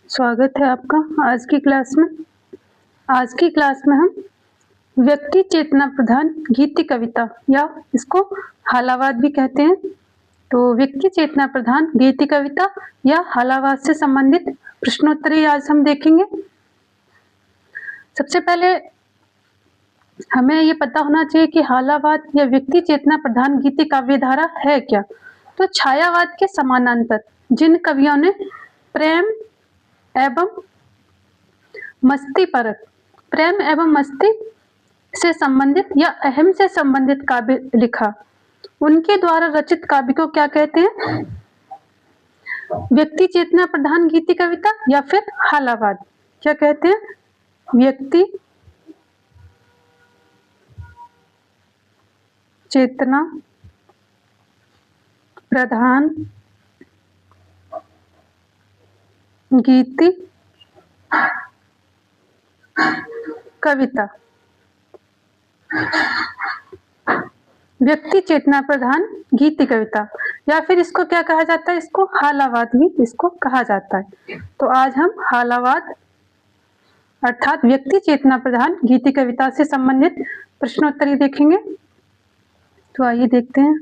स्वागत है आपका आज की क्लास में। आज की क्लास में हम व्यक्ति चेतना प्रधान गीति कविता या इसको हालावाद भी कहते हैं। तो व्यक्ति चेतना प्रधान गीति कविता या हालावाद से संबंधित प्रश्नोत्तरी आज हम देखेंगे। सबसे पहले हमें ये पता होना चाहिए कि हालावाद या व्यक्ति चेतना प्रधान गीति काव्यधारा है क्या। तो छायावाद के समानांतर जिन कवियों ने प्रेम एवं मस्ती से संबंधित या अहम से संबंधित काव्य लिखा, उनके द्वारा रचित काव्य को क्या कहते हैं? व्यक्ति चेतना प्रधान गीति कविता या फिर हालावाद। क्या कहते हैं? व्यक्ति चेतना प्रधान गीति कविता। व्यक्ति चेतना प्रधान गीति कविता या फिर इसको क्या कहा जाता है? इसको हालावाद भी इसको कहा जाता है। तो आज हम हालावाद अर्थात व्यक्ति चेतना प्रधान गीति कविता से संबंधित प्रश्नोत्तरी देखेंगे। तो आइए देखते हैं।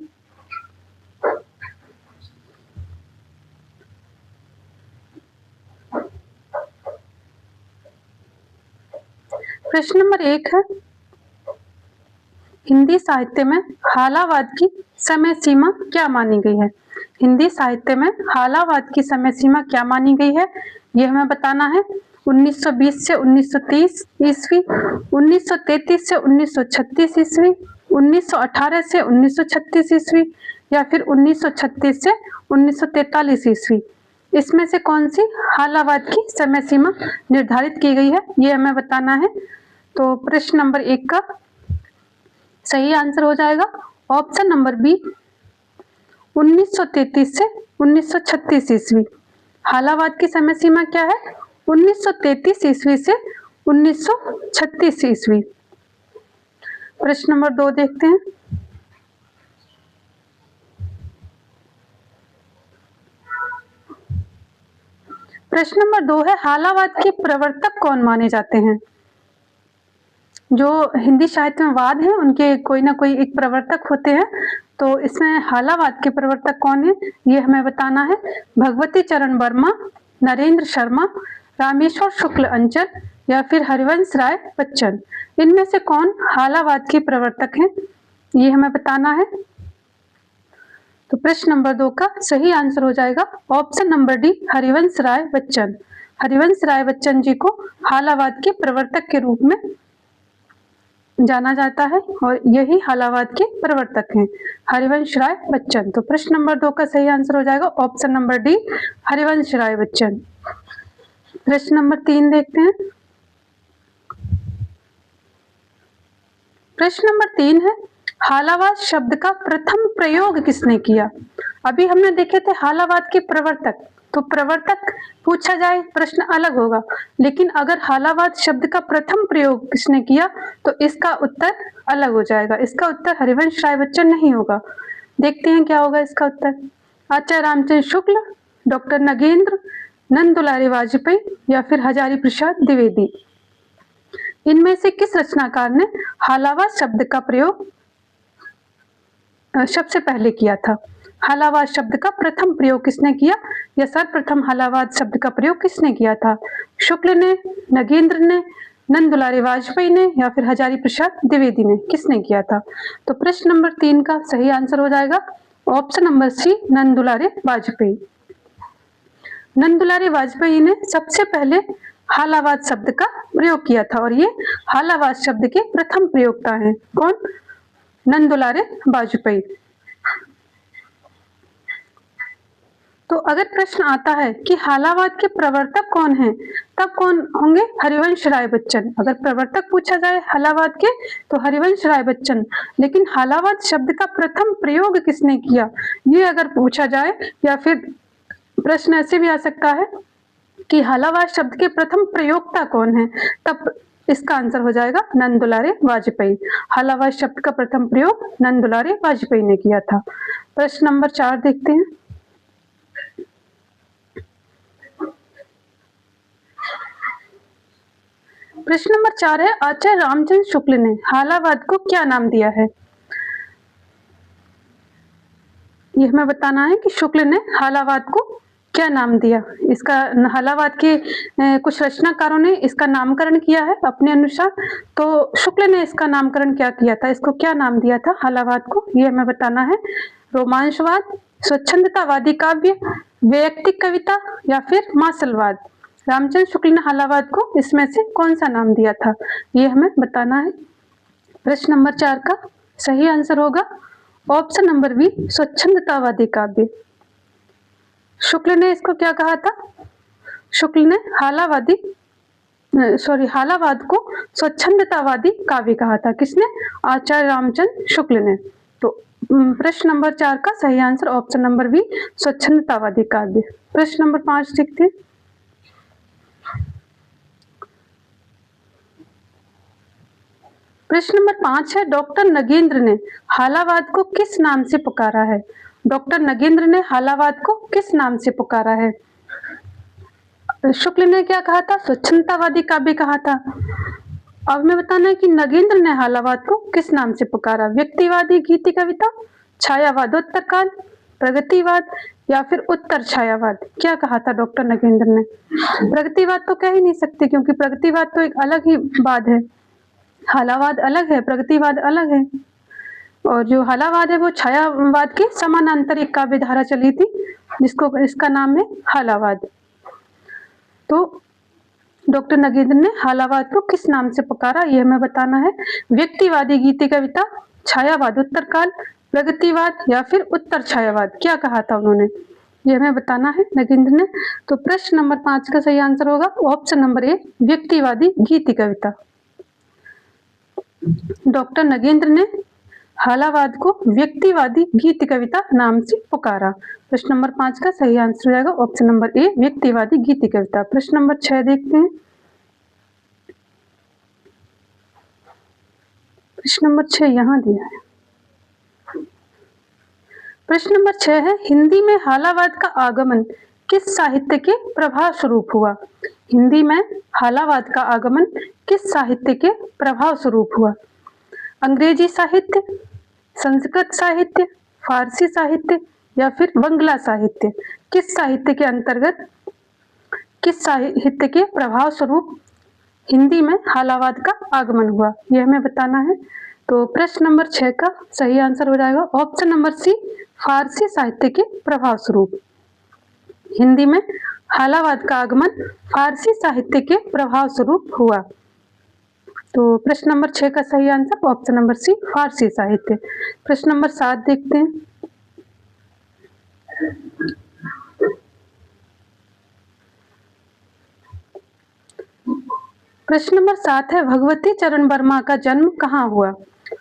प्रश्न नंबर 1 है, हिंदी साहित्य में हालावाद की समय सीमा क्या मानी गई है? हिंदी साहित्य में हालावाद की समय सीमा क्या मानी गई है, यह हमें बताना है। 1920 से 1930 ईस्वी, 1933 से 1936 ईस्वी, 1918 से 1936 ईस्वी या फिर 1936 से 1943 ईस्वी। इसमें से कौन सी हालावाद की समय सीमा निर्धारित की गई है, ये हमें बताना है। तो प्रश्न नंबर 1 का सही आंसर हो जाएगा ऑप्शन नंबर बी, 1933 से 1936 ईस्वी। हालावाद की समय सीमा क्या है? 1933 ईस्वी से 1936 ईस्वी। प्रश्न नंबर 2 देखते हैं। प्रश्न नंबर 2 है, हालावाद के प्रवर्तक कौन माने जाते हैं? जो हिंदी साहित्य में वाद हैं उनके कोई ना कोई एक प्रवर्तक होते हैं। तो इसमें हालावाद के प्रवर्तक कौन है, ये हमें बताना है। भगवती चरण वर्मा, नरेंद्र शर्मा, रामेश्वर शुक्ल अंचल या फिर हरिवंश राय बच्चन। इनमें से कौन हालावाद के प्रवर्तक हैं, ये हमें बताना है। तो प्रश्न नंबर 2 का सही आंसर हो जाएगा option number D, Harivansh Rai Bachchan. Harivansh Rai Bachchan ji को हालावाद के प्रवर्तक के रूप में जाना जाता है और यही हालावाद के प्रवर्तक हैं, हरिवंश राय बच्चन। तो प्रश्न नंबर 2 का सही आंसर हो जाएगा option number D, Harivansh Rai Bachchan. प्रश्न नंबर 3 देखते हैं। प्रश्न नंबर 3 है, हालावाद शब्द का प्रथम प्रयोग किसने किया? अभी हमने देखे थे हालावाद के प्रवर्तक, तो प्रवर्तक पूछा जाए प्रश्न अलग होगा, लेकिन अगर हालावाद शब्द का प्रथम प्रयोग किसने किया तो इसका उत्तर अलग हो जाएगा। इसका उत्तर हरिवंश राय बच्चन नहीं होगा। देखते हैं क्या होगा इसका उत्तर। आचार्य रामचंद्र शुक्ल, डॉक्टर नगेंद्र, नंद दुलारी वाजपेयी या फिर हजारी प्रसाद द्विवेदी। इनमें से किस रचनाकार ने हालावाद शब्द का प्रयोग सबसे पहले किया था? हालावाद शब्द का प्रथम प्रयोग किसने किया या सर्वप्रथम हालावाद शब्द का प्रयोग किसने किया था? शुक्ल ने, नगेंद्र ने, नंद दुलारी वाजपेयी ने या फिर हजारी प्रसाद द्विवेदी ने, किसने किया था? तो प्रश्न नंबर 3 का सही आंसर हो जाएगा ऑप्शन नंबर सी, नंद दुलारी वाजपेयी। नंद दुलारी वाजपेयी ने सबसे पहले हालावाद शब्द का प्रयोग किया था और ये हालावाद शब्द के प्रथम प्रयोक्ता हैं। कौन? नंद दुलारी वाजपेयी। तो अगर प्रश्न आता है कि हालावाद के प्रवर्तक कौन हैं, तब कौन होंगे? हरिवंश राय बच्चन। अगर प्रवर्तक पूछा जाए हालावाद के तो हरिवंश राय बच्चन, लेकिन हालावाद शब्द का प्रथम प्रयोग किसने किया, ये अगर पूछा जाए, या फिर प्रश्न ऐसे भी आ सकता है कि हालावाद शब्द के प्रथम प्रयोक्ता कौन है, तब इसका आंसर हो जाएगा नंद दुलारी वाजपेयी। हालावाद शब्द का प्रथम प्रयोग नंद दुलारी वाजपेयी ने किया था। प्रश्न नंबर 4 देखते हैं। प्रश्न नंबर 4 है आचार्य रामचंद्र शुक्ल ने हालावाद को क्या नाम दिया है? ये हमें बताना है कि शुक्ल ने हालावाद को क्या नाम दिया। इसका हालावाद के कुछ रचनाकारों ने इसका नामकरण किया है अपने अनुसार, तो शुक्ल ने इसका नामकरण क्या किया था, इसको क्या नाम दिया था हालावाद को, ये हमें बताना है। रोमांसवाद, स्वच्छंदतावादी काव्य, वैयक्तिक कविता या फिर मासलवाद। रामचंद्र शुक्ल ने हालावाद को इसमें से कौन सा नाम दिया था, ये हमें बताना है। प्रश्न नंबर 4 का सही आंसर होगा ऑप्शन नंबर बी, स्वच्छंदतावादी काव्य। शुक्ल ने इसको क्या कहा था? शुक्ल ने हालावाद को स्वच्छंदतावादी काव्य कहा था। किसने? आचार्य रामचंद्र शुक्ल ने। तो प्रश्न नंबर 4 का सही आंसर ऑप्शन नंबर बी, स्वच्छंदतावादी काव्य। प्रश्न नंबर 5 देखते हैं। प्रश्न नंबर 5 है डॉक्टर नगेंद्र ने हालावाद को किस नाम से पुकारा है? डॉक्टर नगेंद्र ने हालावाद को किस नाम से पुकारा है? शुक्ल ने क्या कहा था? स्वच्छंदतावादी काव्य कहा था। अब मैं बताना है कि नगेंद्र ने हालावाद को किस नाम से पुकारा? व्यक्तिवादी गीति कविता, छायावादोत्तर काल, प्रगतिवाद या फिर उत्तर छायावाद। क्या कहा था डॉक्टर नगेंद्र ने? प्रगतिवाद तो कह ही नहीं सकते, क्योंकि प्रगतिवाद तो एक अलग ही वाद है, हालावाद अलग है, प्रगतिवाद अलग है। और जो हालावाद है वो छायावाद के समानांतर एक काव्य धारा चली थी, जिसको इसका नाम है हालावाद। तो डॉक्टर नगेंद्र ने हालावाद को किस नाम से पुकारा, ये हमें बताना है। व्यक्तिवादी गीति कविता, छायावाद उत्तर काल, प्रगतिवाद या फिर उत्तर छायावाद। क्या कहा था उन्होंने, ये हमें बताना है नगेंद्र ने। तो प्रश्न नंबर 5 का सही आंसर होगा ऑप्शन नंबर ए, व्यक्तिवादी गीति कविता। डॉक्टर नगेंद्र ने हालावाद को व्यक्तिवादी गीत कविता नाम से पुकारा। प्रश्न नंबर 5 का सही आंसर हो जाएगा ऑप्शन नंबर ए, व्यक्तिवादी गीत कविता। प्रश्न नंबर 6 देखते हैं। प्रश्न नंबर 6 यहाँ दिया है। प्रश्न नंबर 6 है हिंदी में हालावाद का आगमन किस साहित्य के प्रभाव स्वरूप हुआ? हिंदी में हालावाद का आगमन किस साहित्य के प्रभाव स्वरूप हुआ? अंग्रेजी साहित्य, संस्कृत साहित्य, फारसी साहित्य या फिर बंगला साहित्य। किस साहित्य के अंतर्गत, किस साहित्य के प्रभाव स्वरूप हिंदी में हालावाद का आगमन हुआ, यह हमें बताना है। तो प्रश्न नंबर 6 का सही आंसर हो जाएगा ऑप्शन नंबर सी, फारसी साहित्य के प्रभाव स्वरूप। हिंदी में हालावाद का आगमन फारसी साहित्य के प्रभाव स्वरूप हुआ। तो प्रश्न नंबर 6 का सही आंसर ऑप्शन नंबर सी, फारसी साहित्य। प्रश्न नंबर 7 देखते हैं। प्रश्न नंबर 7 है भगवती चरण वर्मा का जन्म कहाँ हुआ?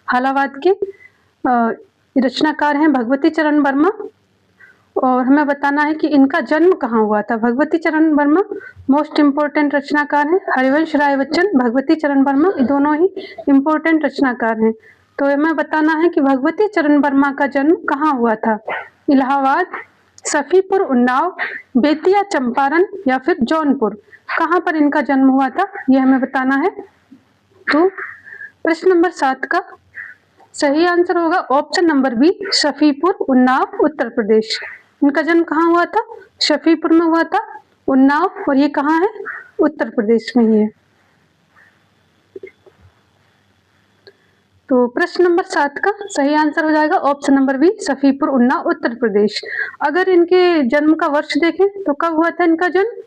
हालावाद के रचनाकार हैं भगवती चरण वर्मा, और हमें बताना है कि इनका जन्म कहाँ हुआ था। भगवती चरण वर्मा मोस्ट इम्पोर्टेंट रचनाकार हैं। हरिवंश राय बच्चन, भगवती चरण वर्मा, ये दोनों ही इम्पोर्टेंट रचनाकार हैं। तो हमें बताना है कि भगवती चरण वर्मा का जन्म कहाँ हुआ था। इलाहाबाद, सफीपुर, उन्नाव, बेतिया, चंपारण या फिर जौनपुर। कहाँ पर इनका जन्म हुआ था, यह हमें बताना है। तो प्रश्न नंबर 7 का सही आंसर होगा option number B, Shafipur, Unnao, Uttar Pradesh. इनका जन्म कहाँ हुआ था? शफीपुर में हुआ था, उन्नाव, और ये कहाँ है? उत्तर प्रदेश में ही है। तो प्रश्न नंबर 7 का सही आंसर हो जाएगा option number B, Shafipur, Unnao, Uttar Pradesh. अगर इनके जन्म का वर्ष देखें तो कब हुआ था इनका जन्म?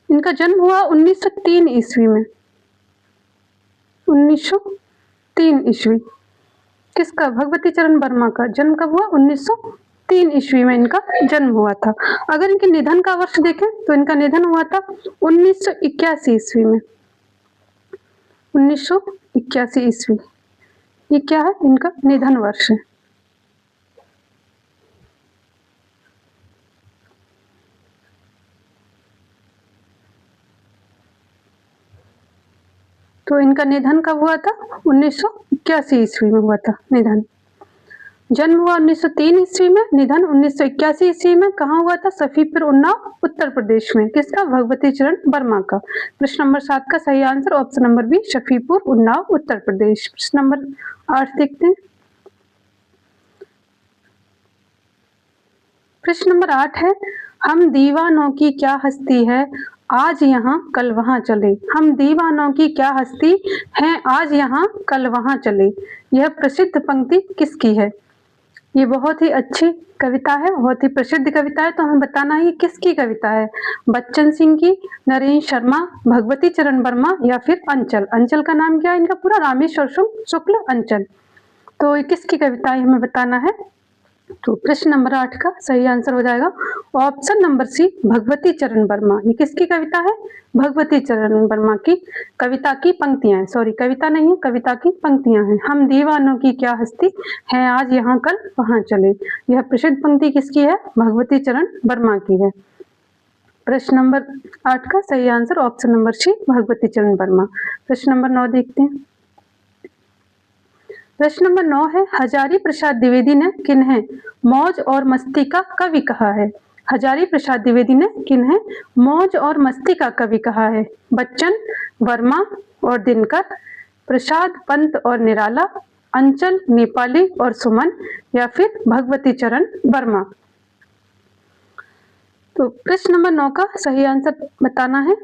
इनका जन्म हुआ 1903 ईस्वी में। 1903 ईस्वी। किसका? भगवती चरण वर्मा का जन्म कब हुआ? 1903 ईस्वी में इनका जन्म हुआ था। अगर इनके निधन का वर्ष देखें तो इनका निधन हुआ था 1981 ईस्वी में। 1981 ईस्वी, ये क्या है? इनका निधन वर्ष है। तो इनका निधन कब हुआ था? 1981 ईस्वी में हुआ था निधन। जन्म हुआ 1903 ईस्वी में, निधन 1981 ईस्वी में। कहाँ हुआ था? सफीपुर, उन्नाव, उत्तर प्रदेश में। किसका? भगवती चरण वर्मा का। प्रश्न नंबर 7 का सही answer option number B, Safipur, Unnao, Uttar Pradesh. प्रश्न नंबर 8 देखते हैं। प्रश्न नंबर 8 है, हम दीवानों की क्या हस्ती है, आज यहाँ कल वहाँ चले। हम दीवानों की क्या हस्ती है, आज यहाँ कल वहाँ चले। यह प्रसिद्ध पंक्ति किसकी है? ये बहुत ही अच्छी कविता है, बहुत ही प्रसिद्ध कविता है, तो हमें बताना है ये किसकी कविता है। बच्चन सिंह की, नरेंद्र शर्मा, भगवती चरण वर्मा या फिर अंचल। अंचल का नाम क्या है इनका पूरा? रामेश्वर शुक्ल अंचल। तो ये किसकी कविता है हमें बताना है। तो प्रश्न नंबर 8 का सही आंसर हो जाएगा option number C, Bhagwati Charan Verma. ये किसकी कविता है? भगवती चरण वर्मा की कविता की पंक्तियां हैं, सॉरी कविता नहीं है, कविता की पंक्तियां हैं। हम दीवानों की क्या हस्ती है, आज यहाँ कल वहाँ चले। यह प्रसिद्ध पंक्ति किसकी है? भगवती चरण वर्मा की है। प्रश्न नंबर 8 का सही answer option number C, Bhagwati Charan Verma. प्रश्न नंबर 9 देखते हैं। प्रश्न नंबर 9 है, हजारी प्रसाद द्विवेदी ने किन्हें मौज और मस्ती का कवि कहा है? हजारी प्रसाद द्विवेदी ने किन्हें मौज और मस्ती का कवि कहा है? बच्चन, वर्मा और दिनकर, प्रसाद, पंत और निराला, अंचल, नेपाली और सुमन या फिर भगवती चरण वर्मा। तो प्रश्न नंबर 9 का सही आंसर बताना है।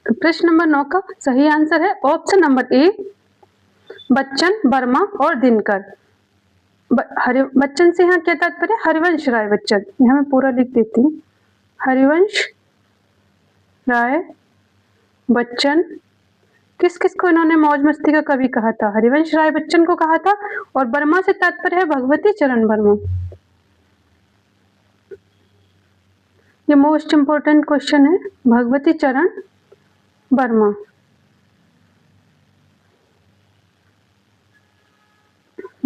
प्रश्न नंबर 9 का सही आंसर है option number A, Bachchan, Verma और दिनकर। बच्चन से यहाँ क्या तात्पर्य? हरिवंश राय बच्चन। यहाँ मैं पूरा लिख देती हूँ। हरिवंश राय बच्चन। किस किस को इन्होंने मौज मस्ती का कवि कहा था? हरिवंश राय बच्चन को कहा था। और वर्मा से तात्पर्य है भगवती चरण वर्मा। ये मोस्ट इंपोर्टेंट क्वेश्चन है, भगवती चरण वर्मा।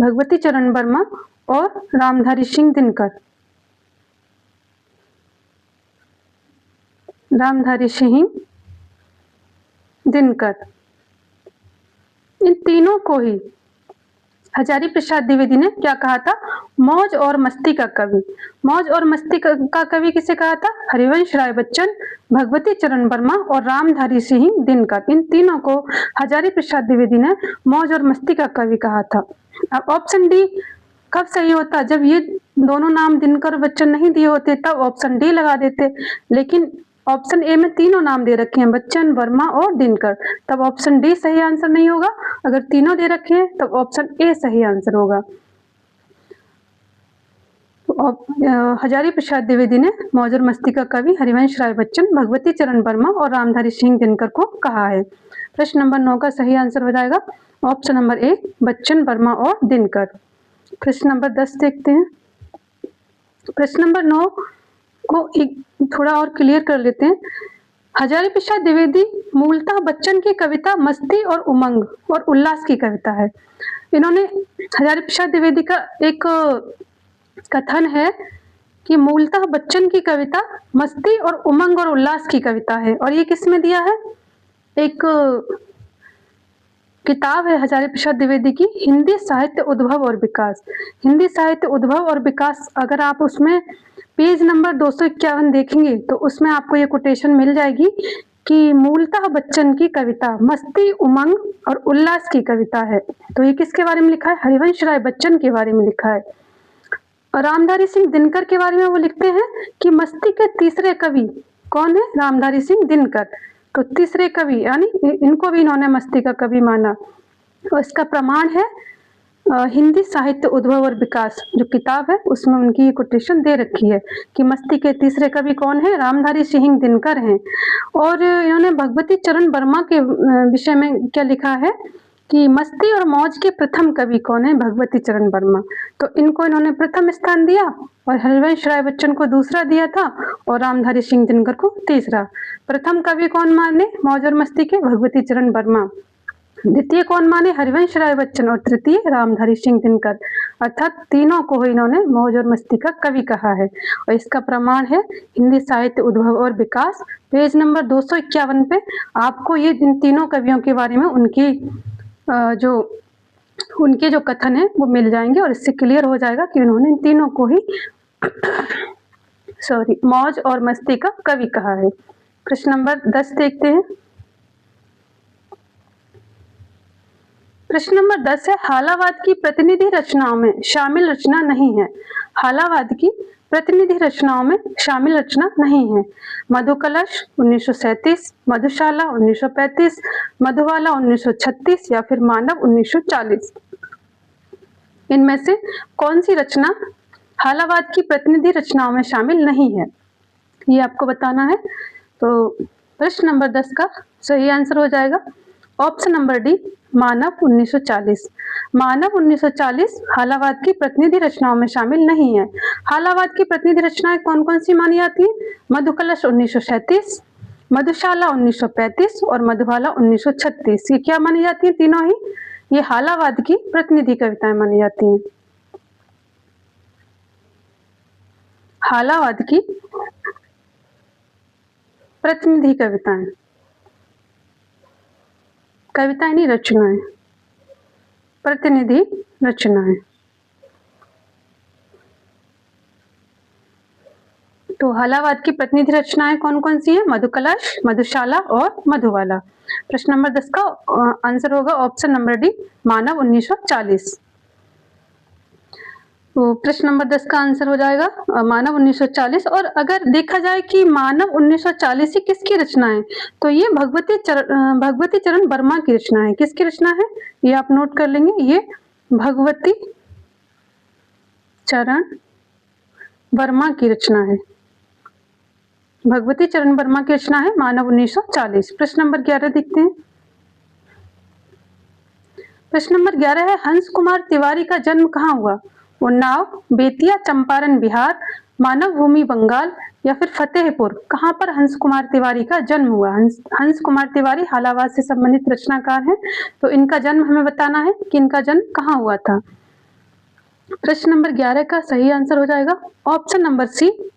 भगवती चरण वर्मा और रामधारी सिंह दिनकर। रामधारी सिंह दिनकर, इन तीनों को ही हजारी प्रसाद द्विवेदी ने क्या कहा था? मौज और मस्ती का कवि। मौज और मस्ती का कवि किसे कहा था? हरिवंश राय बच्चन, भगवती चरण वर्मा और रामधारी सिंह दिनकर। इन तीनों को हजारी प्रसाद द्विवेदी ने मौज और मस्ती का कवि कहा था। अब ऑप्शन डी कब सही होता? जब ये दोनों नाम दिनकर बच्चन नहीं दिए होते तब ऑप्शन डी लगा देते, लेकिन ऑप्शन ए में तीनों नाम दे रखे हैं, बच्चन, वर्मा और दिनकर, तब ऑप्शन डी सही आंसर नहीं होगा। अगर तीनों दे रखे हैं तब ऑप्शन ए सही आंसर होगा। तो हजारी प्रसाद द्विवेदी ने मौज और मस्ती का कवि हरिवंश राय बच्चन, भगवती चरण वर्मा और रामधारी सिंह दिनकर को कहा है। प्रश्न नंबर 9 का सही आंसर हो जाएगा option number A, Bachchan, Verma और दिनकर। प्रश्न नंबर 10 देखते हैं। प्रश्न नंबर 9 को एक थोड़ा और क्लियर कर लेते हैं। हजारी प्रसाद द्विवेदी मूलतः बच्चन की कविता मस्ती और उमंग और उल्लास की कविता है। इन्होंने हजारी प्रसाद द्विवेदी का एक कथन है कि मूलतः बच्चन की कविता मस्ती और उमंग और उल्लास की कविता है, और ये किसमें दिया है? एक किताब है हजारी प्रसाद द्विवेदी की, हिंदी साहित्य उद्भव और विकास। हिंदी साहित्य उद्भव और विकास, अगर आप उसमें पेज नंबर 251 देखेंगे तो उसमें आपको ये कोटेशन मिल जाएगी कि मूलतः बच्चन की कविता मस्ती, उमंग और उल्लास की कविता है। तो ये किसके बारे में लिखा है? हरिवंश राय बच्चन के बारे में लिखा है। और रामधारी सिंह दिनकर के बारे में वो लिखते हैं कि मस्ती के तीसरे कवि कौन है? रामधारी सिंह दिनकर। तो तीसरे कवि यानी इनको भी इन्होंने मस्ती का कवि माना। और इसका प्रमाण है हिंदी साहित्य उद्भव और विकास जो किताब है उसमें उनकी ये कोटेशन दे रखी है कि मस्ती के तीसरे कवि कौन है? रामधारी सिंह दिनकर हैं। और इन्होंने भगवती चरण वर्मा के विषय में क्या लिखा है कि मस्ती और मौज के प्रथम कवि कौन है? भगवती चरण वर्मा। तो इनको इन्होंने प्रथम स्थान दिया और हरिवंश राय बच्चन को दूसरा दिया था और रामधारी सिंह दिनकर को तीसरा। प्रथम कवि कौन माने मौज और मस्ती के? भगवती चरण वर्मा। द्वितीय कौन माने? हरिवंश राय बच्चन। और तृतीय रामधारी सिंह दिनकर। अर्थात तीनों को इन्होंने मौज और मस्ती का कवि कहा है। और इसका प्रमाण है हिंदी साहित्य उद्भव और विकास, पेज नंबर 251 पे आपको ये इन तीनों कवियों के बारे में उनकी जो उनके जो कथन है वो मिल जाएंगे और इससे क्लियर हो जाएगा कि उन्होंने इन तीनों को ही मौज और मस्ती का कवि कहा है। प्रश्न नंबर 10 देखते हैं। प्रश्न नंबर 10 है, हालावाद की प्रतिनिधि रचनाओं में शामिल रचना नहीं है। हालावाद की प्रतिनिधि रचनाओं में शामिल रचना नहीं है। मधुकलश 1937, मधुशाला 1935, मधुबाला 1936 या फिर मानव 1940। इनमें से कौन सी रचना हालावाद की प्रतिनिधि रचनाओं में शामिल नहीं है, ये आपको बताना है। तो प्रश्न नंबर 10 का सही आंसर हो जाएगा ऑप्शन नंबर डी, मानव 1940। मानव 1940 हालावाद की प्रतिनिधि रचनाओं में शामिल नहीं है। हालावाद की प्रतिनिधि रचनाएं कौन कौन सी मानी जाती है? मधुकलश 1937, मधुशाला 1935 और मधुबाला 1936। ये क्या मानी जाती है? तीनों ही ये हालावाद की प्रतिनिधि कविताएं मानी जाती हैं। हालावाद की प्रतिनिधि कविताएं, कविताएं नहीं रचनाएं, प्रतिनिधि रचनाएं। तो हालावाद की प्रतिनिधि रचनाएं कौन कौन सी हैं? मधुकलश, मधुशाला और मधुबाला। प्रश्न नंबर 10 का आंसर होगा ऑप्शन नंबर डी, मानव 1940। तो प्रश्न नंबर 10 का आंसर हो जाएगा मानव 1940। और अगर देखा जाए कि मानव 1940 ही किसकी रचना है, तो ये भगवती चरण वर्मा की रचना है। किसकी रचना है ये आप नोट कर लेंगे, ये भगवती चरण वर्मा की रचना है। भगवती चरण वर्मा की रचना है मानव 1940। प्रश्न नंबर 11 देखते हैं। प्रश्न नंबर 11 है, हंस कुमार तिवारी का जन्म कहाँ हुआ? उन्नाव, बेतिया, चंपारण बिहार, मानव भूमि बंगाल या फिर फतेहपुर। कहाँ पर हंस कुमार तिवारी का जन्म हुआ? हंस कुमार तिवारी हालावाद से संबंधित रचनाकार हैं, तो इनका जन्म हमें बताना है कि इनका जन्म कहाँ हुआ था। प्रश्न नंबर 11 का सही आंसर हो जाएगा option number C,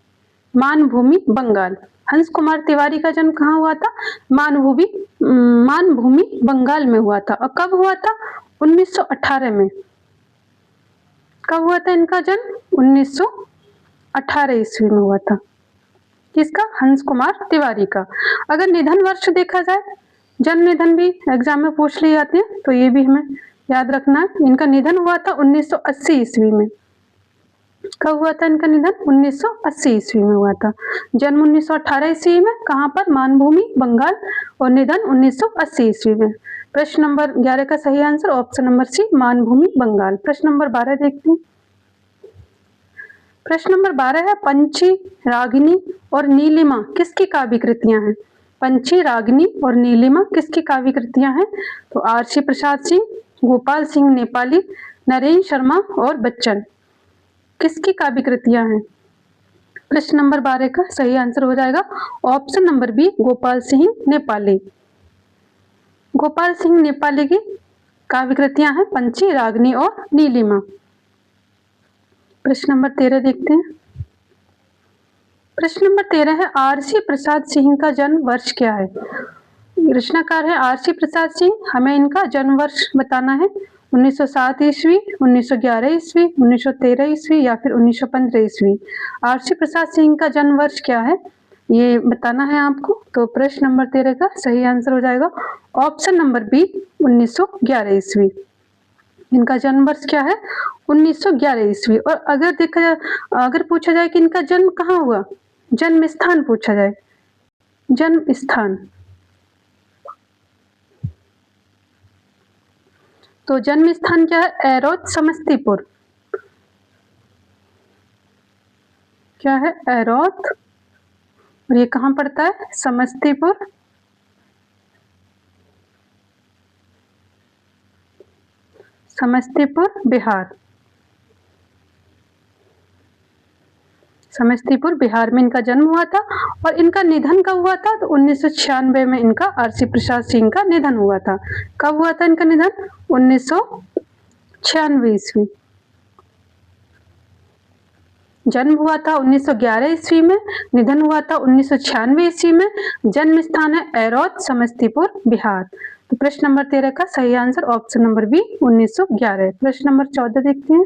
Manbhumi Bengal. हंस कुमार तिवारी का जन्म कहाँ हुआ था? मानभूमि बंगाल में हुआ था। और कब हुआ था? 1918 में। कब हुआ था इनका जन्म? 1918 ईस्वी में हुआ था। किसका? हंस कुमार तिवारी का। अगर निधन वर्ष देखा जाए, जन्म निधन भी एग्जाम में पूछ ली जाती है, तो ये भी हमें याद रखना है। इनका निधन हुआ था 1980 ईस्वी में। कब हुआ था इनका निधन? 1980 ईस्वी में हुआ था। जन्म 1918 ईस्वी में, कहाँ पर? मानभूमि बंगाल, और निधन 1980 ईस्वी में। प्रश्न नंबर 11 का सही answer option number C, Manbhumi Bengal. प्रश्न नंबर 12 देखते हैं। प्रश्न नंबर 12 है, पंछी, रागिनी और नीलिमा किसकी काव्य कृतियां हैं? पंछी, रागिनी और नीलिमा किसकी काव्य कृतियां हैं? तो आरसी प्रसाद सिंह, गोपाल सिंह नेपाली, नरेंद्र शर्मा और बच्चन किसकी काव्य कृतियां हैं? प्रश्न नंबर 12 का सही आंसर हो जाएगा option number B, Gopal Singh Nepali. Gopal Singh Nepali की काव्य कृतियां हैं पंछी, रागिनी और नीलिमा। प्रश्न नंबर 13 देखते हैं। प्रश्न नंबर 13 है, आरसी प्रसाद सिंह का जन्म वर्ष क्या है? रचनाकार है आरसी प्रसाद सिंह, हमें इनका जन्म वर्ष बताना है। 1907 ईस्वी, 1911 ईस्वी, 1913 ईस्वी या फिर 1915 ईस्वी। आरसी प्रसाद सिंह का जन्म वर्ष क्या है ये बताना है आपको। तो प्रश्न नंबर 13 का सही आंसर हो जाएगा ऑप्शन नंबर बी, 1911 ईस्वी। इनका जन्म वर्ष क्या है? 1911 ईस्वी। और अगर पूछा जाए कि इनका जन्म कहाँ हुआ, जन्म स्थान पूछा जाए, जन्म स्थान, तो जन्म स्थान क्या है? एरोज, समस्तीपुर। क्या है? एरोज, और ये कहाँ पड़ता है? समस्तीपुर। समस्तीपुर बिहार। समस्तीपुर बिहार में इनका जन्म हुआ था। और इनका निधन कब हुआ था? तो 1996 में इनका आरसी प्रसाद सिंह का निधन हुआ था। कब हुआ था इनका निधन? 1996 ईस्वी। जन्म हुआ था 1911 ईस्वी में, निधन हुआ था 1996 ईस्वी में। जन्म स्थान है एरोज, समस्तीपुर बिहार। तो प्रश्न नंबर 13 का सही आंसर ऑप्शन नंबर बी 1911 है। प्रश्न नंबर 14 देखते हैं।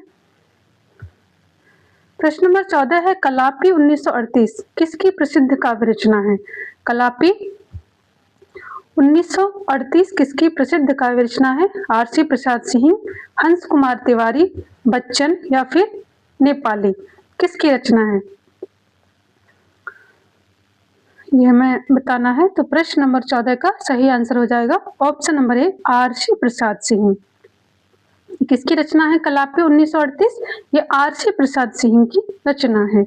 प्रश्न नंबर 14 है कलापी 1938 किसकी प्रसिद्ध काव्य रचना है? कलापी 1938 किसकी प्रसिद्ध काव्य रचना है? आरसी प्रसाद सिंह, हंस कुमार तिवारी, बच्चन या फिर नेपाली, किसकी रचना है? यह हमें बताना है। तो प्रश्न नंबर 14 का सही आंसर हो जाएगा option number A RC Prasad Singh. किसकी रचना है कलापी 1938? ये आरसी प्रसाद सिंह की रचना है।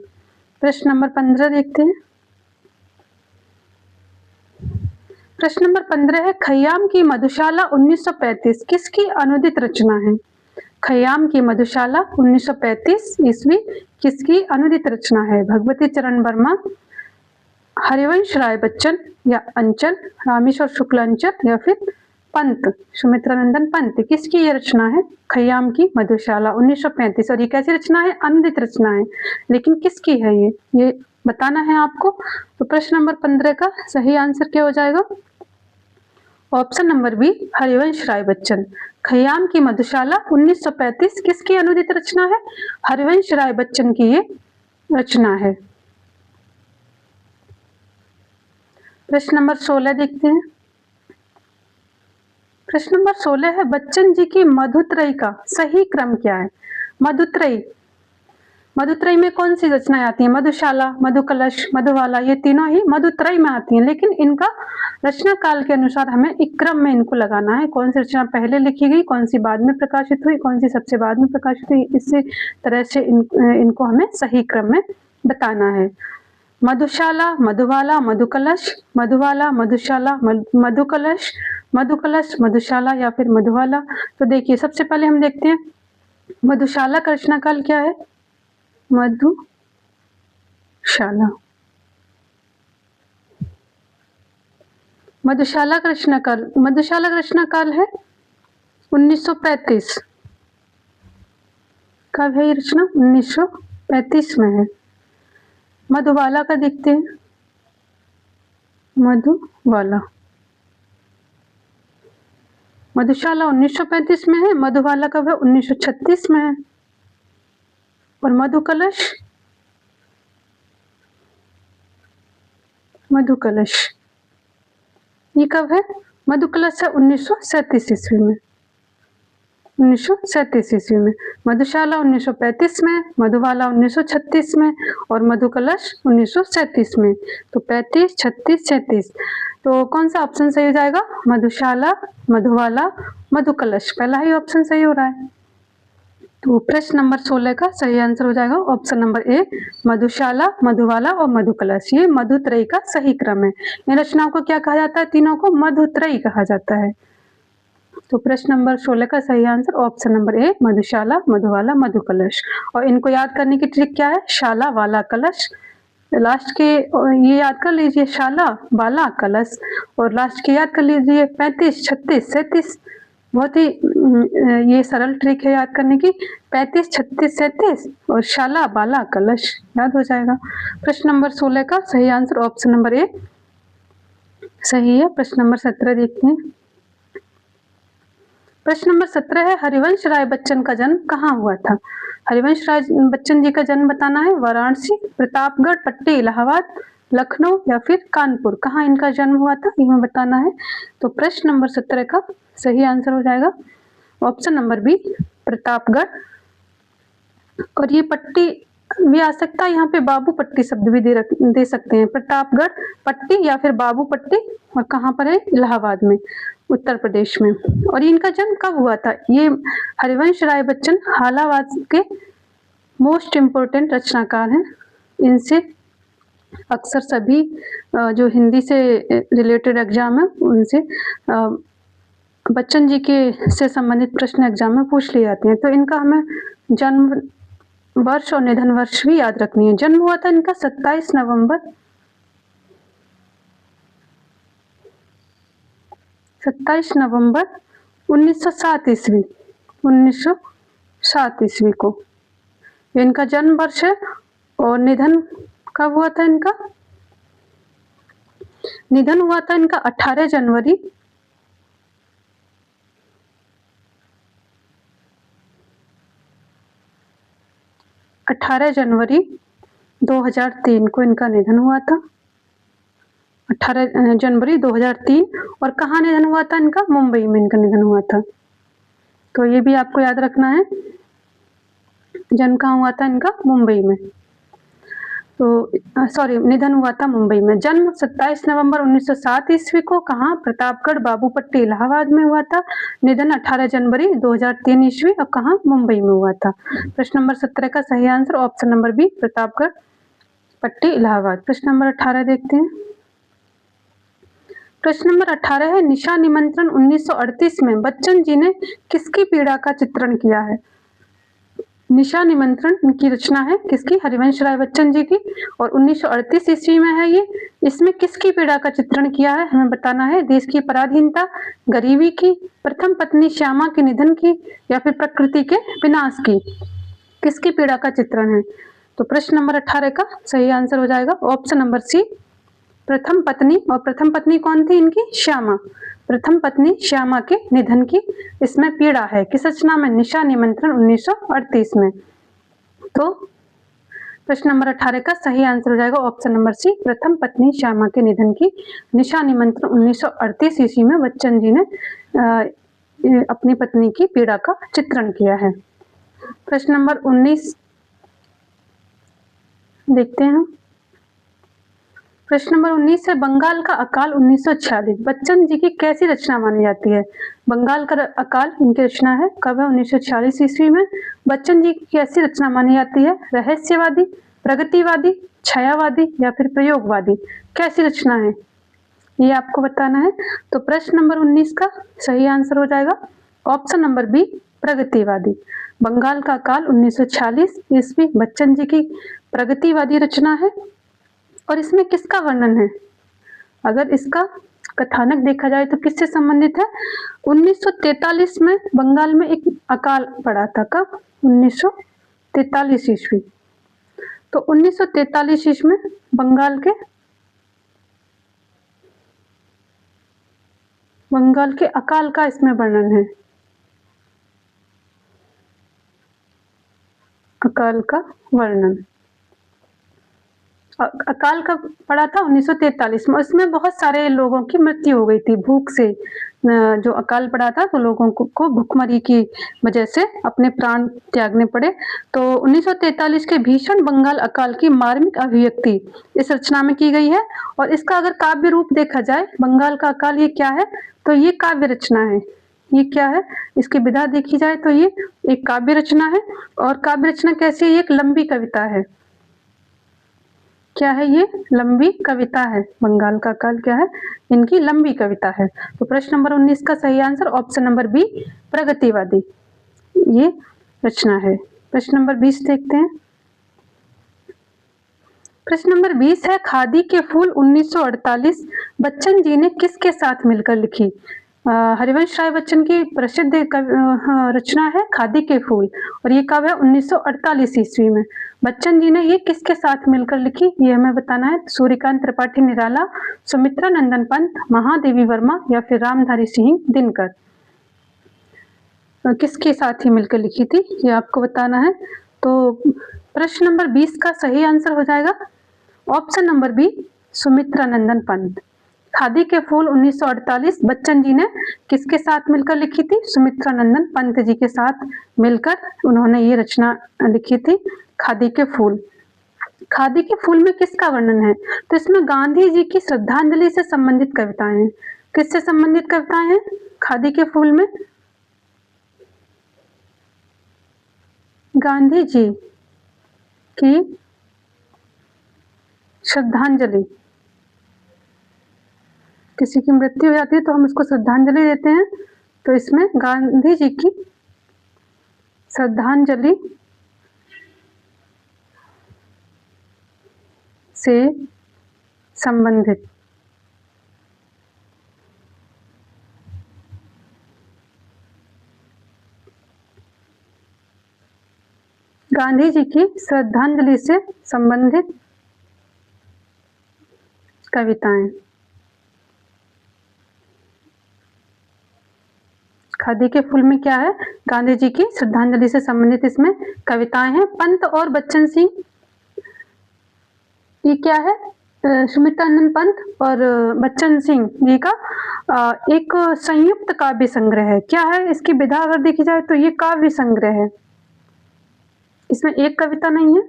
प्रश्न नंबर 15 देखते हैं। प्रश्न नंबर 15 है खयाम की मधुशाला 1935 किसकी अनुदित रचना है? खयाम की मधुशाला 1935 ईस्वी किसकी अनुदित रचना है? भगवती चरण वर्मा, हरिवंश राय बच्चन या अंचल, रामेश्वर शुक्ल अंचल या फिर पंत, सुमित्रानंदन पंत, किसकी ये रचना है? खयाम की मधुशाला 1935। और ये कैसी रचना है? अनुदित रचना है, लेकिन किसकी है ये बताना है आपको। तो प्रश्न नंबर 15 का सही आंसर क्या हो जाएगा? Option number B Harivansh Rai Bachchan. Khayyam की मधुशाला 1935 किसकी अनुदित रचना है? हरिवंश राय बच्चन की ये रचना है। प्रश्न नंबर 16 देखते हैं। प्रश्न नंबर 16 है बच्चन जी की मधुत्रयी का सही क्रम क्या है? मधुत्रयी में कौन सी रचनाएं आती हैं? मधुशाला, मधुकलश, मधुबाला, ये तीनों ही मधुत्रयी में आती हैं, लेकिन इनका रचना काल के अनुसार हमें एक क्रम में इनको लगाना है। कौन सी रचना पहले लिखी गई, कौन सी बाद में प्रकाशित हुई, कौन सी सबसे बाद में प्रकाशित हुई, इसी तरह से इनको हमें सही क्रम में बताना है। मधुशाला, मधुबाला, मधुकलश, मधुबाला, मधुशाला, मधुकलश, मधुकलश, मधुशाला या फिर मधुबाला। तो देखिए सबसे पहले हम देखते हैं मधुशाला का रचना काल क्या है? मधुशाला का रचना काल है 1935। कब है ये रचना? 1935 में है। मधुबाला का देखते हैं। मधुशाला 1935 में है, मधुबाला कब है? 1936 में है। और मधुकलश ये कब है? मधुकलश है 1937 ईस्वी में। 1937 ईस्वी में। मधुशाला 1935 में, मधुबाला 1936 में और मधुकलश 1937 में। तो 35, 36, 37। तो कौन सा ऑप्शन सही हो जाएगा? मधुशाला, मधुबाला, मधुकलश, पहला ही ऑप्शन सही हो रहा है। तो प्रश्न नंबर 16 का सही आंसर हो जाएगा ऑप्शन नंबर ए मधुशाला, मधुबाला और मधुकलश। ये मधुत्रयी का सही क्रम है। इन रचनाओं को क्या कहा जाता है? तीनों को मधुत्रयी कहा जाता है। तो प्रश्न नंबर 16 का सही आंसर ऑप्शन नंबर ए मधुशाला, मधुबाला, मधुकलश। और इनको याद करने की ट्रिक क्या है? शाला, वाला, कलश, लास्ट के ये याद कर लीजिए, शाला, बाला, कलश, और लास्ट के याद कर लीजिए 35, 36, 37। बहुत ही ये सरल ट्रिक है याद करने की। 35, 36, 37 और शाला, बाला, कलश याद हो जाएगा। प्रश्न नंबर 16 का सही आंसर ऑप्शन नंबर ए सही है। प्रश्न नंबर 17 देखते हैं। प्रश्न नंबर 17 है हरिवंश राय बच्चन का जन्म कहाँ हुआ था? हरिवंश राय बच्चन जी का जन्म बताना है। वाराणसी, प्रतापगढ़, पट्टी, इलाहाबाद, लखनऊ या फिर कानपुर, कहाँ इनका जन्म हुआ था ये हमें बताना है। तो प्रश्न नंबर 17 का सही आंसर हो जाएगा ऑप्शन नंबर बी प्रतापगढ़। और ये पट्टी भी आ सकता है, यहाँ पे बाबू पट्टी शब्द भी दे सकते हैं। प्रतापगढ़ पट्टी या फिर बाबू पट्टी, और कहाँ पर है? इलाहाबाद में, उत्तर प्रदेश में। और इनका जन्म कब हुआ था? ये हरिवंश राय बच्चन हालावाद के मोस्ट इम्पोर्टेंट रचनाकार हैं। इनसे अक्सर सभी जो हिंदी से रिलेटेड एग्जाम है उनसे बच्चन जी के से संबंधित प्रश्न एग्जाम में पूछ लिए जाते हैं। तो इनका हमें जन्म वर्ष और निधन वर्ष भी याद रखनी है। जन्म हुआ था इनका 27 नवंबर 1907 ईस्वी 1907 ईस्वी को इनका जन्म वर्ष है। और निधन कब हुआ था इनका? निधन हुआ था इनका 18 जनवरी 18 जनवरी 2003 को इनका निधन हुआ था। 18 जनवरी 2003। और कहाँ निधन हुआ था इनका? मुंबई में इनका निधन हुआ था। तो ये भी आपको याद रखना है। जन्म कहाँ हुआ था इनका? मुंबई में। तो सॉरी, निधन हुआ था मुंबई में। जन्म 27 नवंबर 1907 ईस्वी को कहाँ? प्रतापगढ़ बाबूपट्टी इलाहाबाद में हुआ था। निधन 18 जनवरी 2003 ईस्वी और कहाँ? मुंबई में हुआ था। प्रश्न नंबर 17 का सही answer option number B, Pratapgarh Patti Allahabad. प्रश्न नंबर 18 देखते हैं। प्रश्न नंबर 18 है, निशा निमंत्रण 1938 में बच्चन जी ने किसकी पीड़ा का चित्रण किया है? निशा निमंत्रण इनकी रचना है किसकी? हरिवंश राय बच्चन जी की। और 1938 ईस्वी में है ये। इसमें किसकी पीड़ा का चित्रण किया है हमें बताना है। देश की पराधीनता, गरीबी की, प्रथम पत्नी श्यामा के निधन की, या फिर प्रकृति के विनाश की? किसकी पीड़ा का चित्रण है? तो प्रश्न नंबर 18 का सही आंसर हो जाएगा ऑप्शन नंबर सी, प्रथम पत्नी। और प्रथम पत्नी कौन थी इनकी? श्यामा। प्रथम पत्नी श्यामा के निधन की इसमें पीड़ा है। किस रचना में? निशा निमंत्रण 1938 में। तो प्रश्न नंबर 18 का सही आंसर हो जाएगा ऑप्शन नंबर सी, प्रथम पत्नी श्यामा के निधन की निशा निमंत्रण 1938 ईस्वी में बच्चन जी ने अपनी पत्नी की पीड़ा का चित्रण किया है। प्रश्न नंबर 19 देखते हैं। प्रश्न नंबर 19 है, बंगाल का अकाल 1946 बच्चन जी की कैसी रचना मानी जाती है? बंगाल का अकाल इनकी रचना है, कब है? 1946 ईस्वी में। बच्चन जी की कैसी रचना मानी जाती है? रहस्यवादी, प्रगतिवादी, छायावादी या फिर प्रयोगवादी? कैसी रचना है ये आपको बताना है। तो प्रश्न नंबर 19 का सही आंसर हो जाएगा ऑप्शन नंबर बी, प्रगतिवादी। बंगाल का अकाल 1946 ईस्वी बच्चन जी की प्रगतिवादी रचना है। और इसमें किसका वर्णन है? अगर इसका कथानक देखा जाए तो किससे संबंधित है? 1943 में बंगाल में एक अकाल पड़ा था। कब? 1943 ईस्वी। तो 1943 ईस्वी में बंगाल के अकाल का इसमें वर्णन है। अकाल का वर्णन। अकाल कब पड़ा था? 1943 में। इसमें बहुत सारे लोगों की मृत्यु हो गई थी भूख से। जो अकाल पड़ा था तो लोगों को भूखमरी की वजह से अपने प्राण त्यागने पड़े। तो 1943 के भीषण बंगाल अकाल की मार्मिक अभिव्यक्ति इस रचना में की गई है। और इसका अगर काव्य रूप देखा जाए, बंगाल का अकाल ये क्या है? तो ये काव्य रचना है। ये क्या है? इसकी विधा देखी जाए तो ये एक काव्य रचना है। और काव्य रचना कैसी है? ये एक लंबी कविता है। क्या है ये? लंबी कविता है। बंगाल का अकाल क्या है? इनकी लंबी कविता है। तो प्रश्न नंबर 19 का सही आंसर ऑप्शन नंबर बी, प्रगतिवादी ये रचना है। प्रश्न नंबर 20 देखते हैं। प्रश्न नंबर 20 है, खादी के फूल 1948 बच्चन जी ने किसके साथ मिलकर लिखी? हरिवंश राय बच्चन की प्रसिद्ध रचना है खादी के फूल। और ये कब है? 1948 ईस्वी में। बच्चन जी ने ये किसके साथ मिलकर लिखी ये हमें बताना है। सूर्यकांत त्रिपाठी निराला, सुमित्रा नंदन पंत, महादेवी वर्मा या फिर रामधारी सिंह दिनकर? किसके साथ ही मिलकर लिखी थी ये आपको बताना है। तो प्रश्न नंबर 20 का सही आंसर हो जाएगा ऑप्शन नंबर बी, सुमित्रा नंदन पंत। खादी के फूल 1948 बच्चन जी ने किसके साथ मिलकर लिखी थी? सुमित्रा नंदन पंत जी के साथ मिलकर उन्होंने ये रचना लिखी थी, खादी के फूल। खादी के फूल में किसका वर्णन है? तो इसमें गांधी जी की श्रद्धांजलि से संबंधित कविताएं हैं। किससे संबंधित कविताएं हैं खादी के फूल में? गांधी जी की श्रद्धांजलि। किसी की मृत्यु हो जाती है तो हम उसको श्रद्धांजलि देते हैं। तो इसमें गांधी जी की श्रद्धांजलि से संबंधित गांधी जी की श्रद्धांजलि से संबंधित कविताएं। खादी के फूल में क्या है? गांधी जी की श्रद्धांजलि से संबंधित इसमें कविताएं हैं। पंत और बच्चन सिंह, ये क्या है? सुमित्रानंद पंत और बच्चन सिंह जी का एक संयुक्त काव्य संग्रह है। क्या है इसकी विधा अगर देखी जाए तो ये काव्य संग्रह है, इसमें एक कविता नहीं है,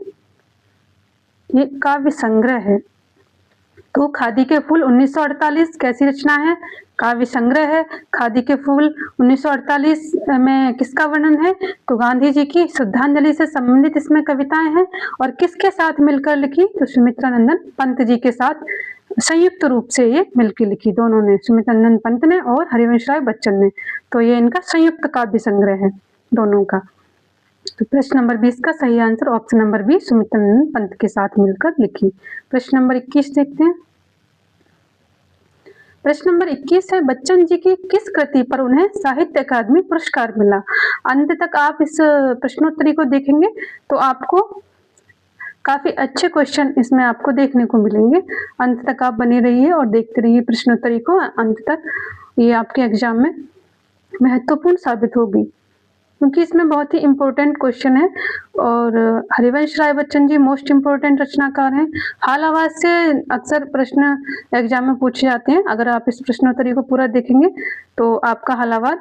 ये काव्य संग्रह है। तो खादी के फूल 1948 कैसी रचना है? काव्य संग्रह है। खादी के फूल 1948 में किसका वर्णन है? तो गांधी जी की श्रद्धांजलि से संबंधित इसमें कविताएं हैं। और किसके साथ मिलकर लिखी? तो सुमित्रानंदन पंत जी के साथ संयुक्त रूप से ये मिलकर लिखी, दोनों ने, सुमित्रानंदन पंत ने और हरिवंश राय बच्चन ने। तो ये इनका संयुक्त काव्य संग्रह है दोनों का। तो प्रश्न नंबर 20 का सही answer option number B, Sumitranandan Pant के साथ मिलकर लिखी। प्रश्न नंबर 21 देखते हैं। प्रश्न नंबर 21 है, बच्चन जी की किस कृति पर उन्हें साहित्य अकादमी पुरस्कार मिला? अंत तक आप इस प्रश्नोत्तरी को देखेंगे तो आपको काफी अच्छे क्वेश्चन इसमें आपको देखने को मिलेंगे। अंत तक आप बने रहिए और देखते रहिए प्रश्नोत्तरी को अंत तक, ये आपके एग्जाम में महत्वपूर्ण साबित होगी क्योंकि इसमें बहुत ही इम्पोर्टेंट क्वेश्चन है। और हरिवंश राय बच्चन जी मोस्ट इम्पोर्टेंट रचनाकार हैं। हाल आवाज से अक्सर प्रश्न एग्जाम में पूछे जाते हैं। अगर आप इस प्रश्नोत्तरी को पूरा देखेंगे तो आपका हाल आवाज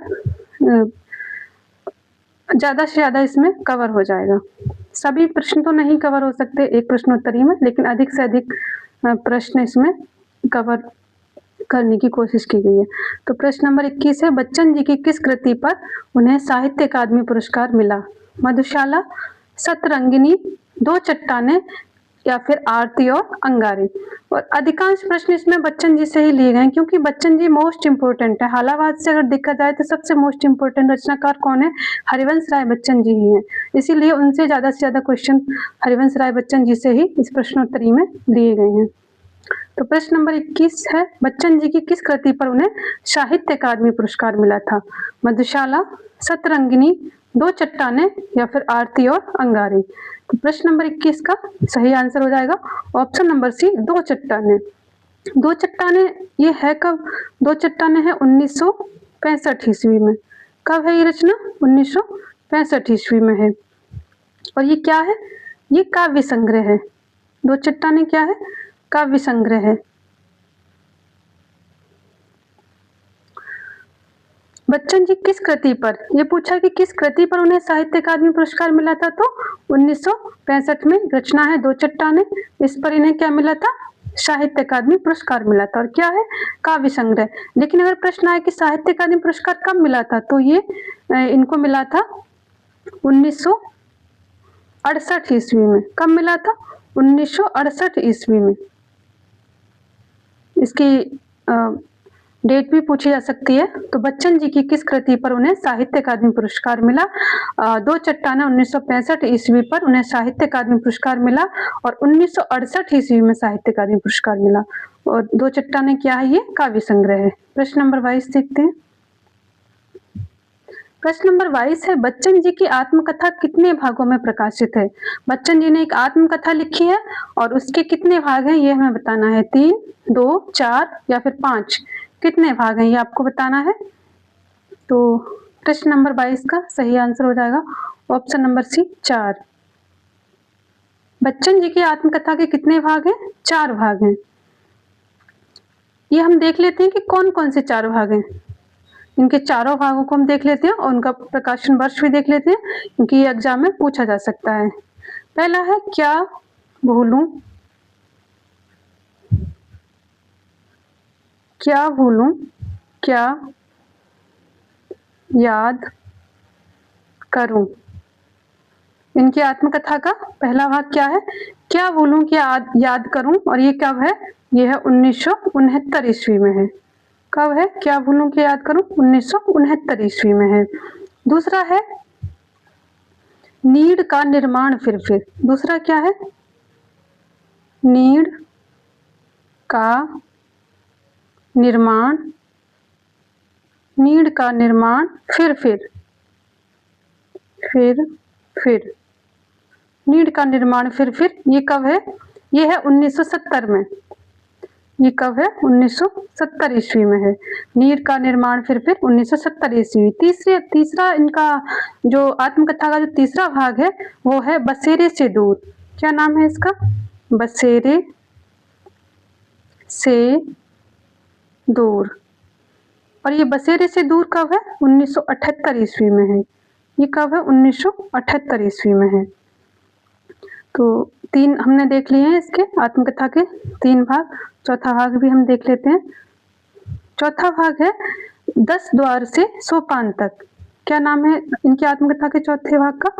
ज्यादा से ज्यादा इसमें कवर हो जाएगा। सभी प्रश्न तो नहीं कवर हो सकते एक प्रश्नोत्तरी में, लेकिन अधिक से अधिक प्रश्न इसमें कवर करने की कोशिश की गई है। तो प्रश्न नंबर 21 है, बच्चन जी की किस कृति पर उन्हें साहित्य अकादमी पुरस्कार मिला? मधुशाला, सतरंगिनी, दो चट्टाने या फिर आरती और अंगारे। और अधिकांश प्रश्न इसमें बच्चन जी से ही लिए गए क्योंकि बच्चन जी मोस्ट इम्पोर्टेंट है। हालावाद से अगर देखा जाए तो सबसे मोस्ट इम्पोर्टेंट रचनाकार कौन है? हरिवंश राय बच्चन जी ही हैं, इसीलिए उनसे ज्यादा से ज्यादा क्वेश्चन हरिवंश राय बच्चन जी से ही इस प्रश्नोत्तरी में लिए गए हैं। तो प्रश्न नंबर 21 है, बच्चन जी की किस कृति पर उन्हें साहित्य अकादमी पुरस्कार मिला था? मधुशाला, सतरंगिनी, दो चट्टाने या फिर आरती और अंगारे। तो प्रश्न नंबर 21 का सही आंसर हो जाएगा ऑप्शन नंबर सी, दो चट्टाने। दो चट्टाने ये है कब? दो चट्टाने है 1965 ईस्वी में। कब है ये रचना? 1965 ईस्वी में है। और ये क्या है? ये काव्य संग्रह है। दो चट्टाने क्या है? काव्य संग्रह है। बच्चन जी किस कृति पर, ये पूछा कि किस कृति पर उन्हें साहित्य अकादमी पुरस्कार मिला था, तो 1965 में रचना है दो चट्टाने, इस पर इन्हें क्या मिला था? साहित्य अकादमी पुरस्कार मिला था। और क्या है? काव्य संग्रह। लेकिन अगर प्रश्न आए कि साहित्य अकादमी पुरस्कार कब मिला था, तो ये इनको मिला था 1968 ईस्वी में। कब मिला था? 1968 ईस्वी में। इसकी डेट भी पूछी जा सकती है। तो बच्चन जी की किस कृति पर उन्हें साहित्य अकादमी पुरस्कार मिला? दो चट्टाने 1965 ईस्वी पर उन्हें साहित्य अकादमी पुरस्कार मिला और 1968 ईस्वी में साहित्य अकादमी पुरस्कार मिला। और दो चट्टाने क्या है? ये काव्य संग्रह है। प्रश्न नंबर 22 देखते हैं। प्रश्न नंबर 22 है, बच्चन जी की आत्मकथा कितने भागों में प्रकाशित है? बच्चन जी ने एक आत्मकथा लिखी है और उसके कितने भाग हैं ये हमें बताना है। 3, 2, 4 या फिर 5, कितने भाग हैं ये आपको बताना है। तो प्रश्न नंबर 22 का सही आंसर हो जाएगा ऑप्शन नंबर सी, 4। बच्चन जी की आत्मकथा के कितने भाग हैं? 4 भाग हैं। ये हम देख लेते हैं कि कौन कौन से 4 भाग हैं। इनके चारों भागों को हम देख लेते हैं और उनका प्रकाशन वर्ष भी देख लेते हैं क्योंकि ये एग्जाम में पूछा जा सकता है। पहला है क्या भूलूं, क्या भूलूं, क्या याद करूं। इनकी आत्मकथा का पहला भाग क्या है? क्या भूलूं, क्या याद करूं। और ये कब है? ये है 1969 ईस्वी में है। कब है? क्या भूलूं, क्या याद करूं, 1969 ईस्वी में है। दूसरा है नीड़ का निर्माण फिर। दूसरा क्या है? नीड़ का निर्माण, नीड़ का निर्माण फिर नीड़ का निर्माण फिर ये कब है? ये है 1970 में। ये कब है? 1970 ईस्वी में है। नीर का निर्माण फिर 1970 ईस्वी। तीसरा इनका जो आत्मकथा का जो तीसरा भाग है वो है बसेरे से दूर। क्या नाम है इसका? बसेरे से दूर। और ये बसेरे से दूर कब है? 1978 ईस्वी में है। ये कब है? 1978 ईस्वी में है। तो 3 हमने देख लिए हैं इसके आत्मकथा के 3 भाग। चौथा भाग भी हम देख लेते हैं। चौथा भाग है 10 द्वार से सोपान तक। क्या नाम है इनकी आत्मकथा के चौथे भाग का?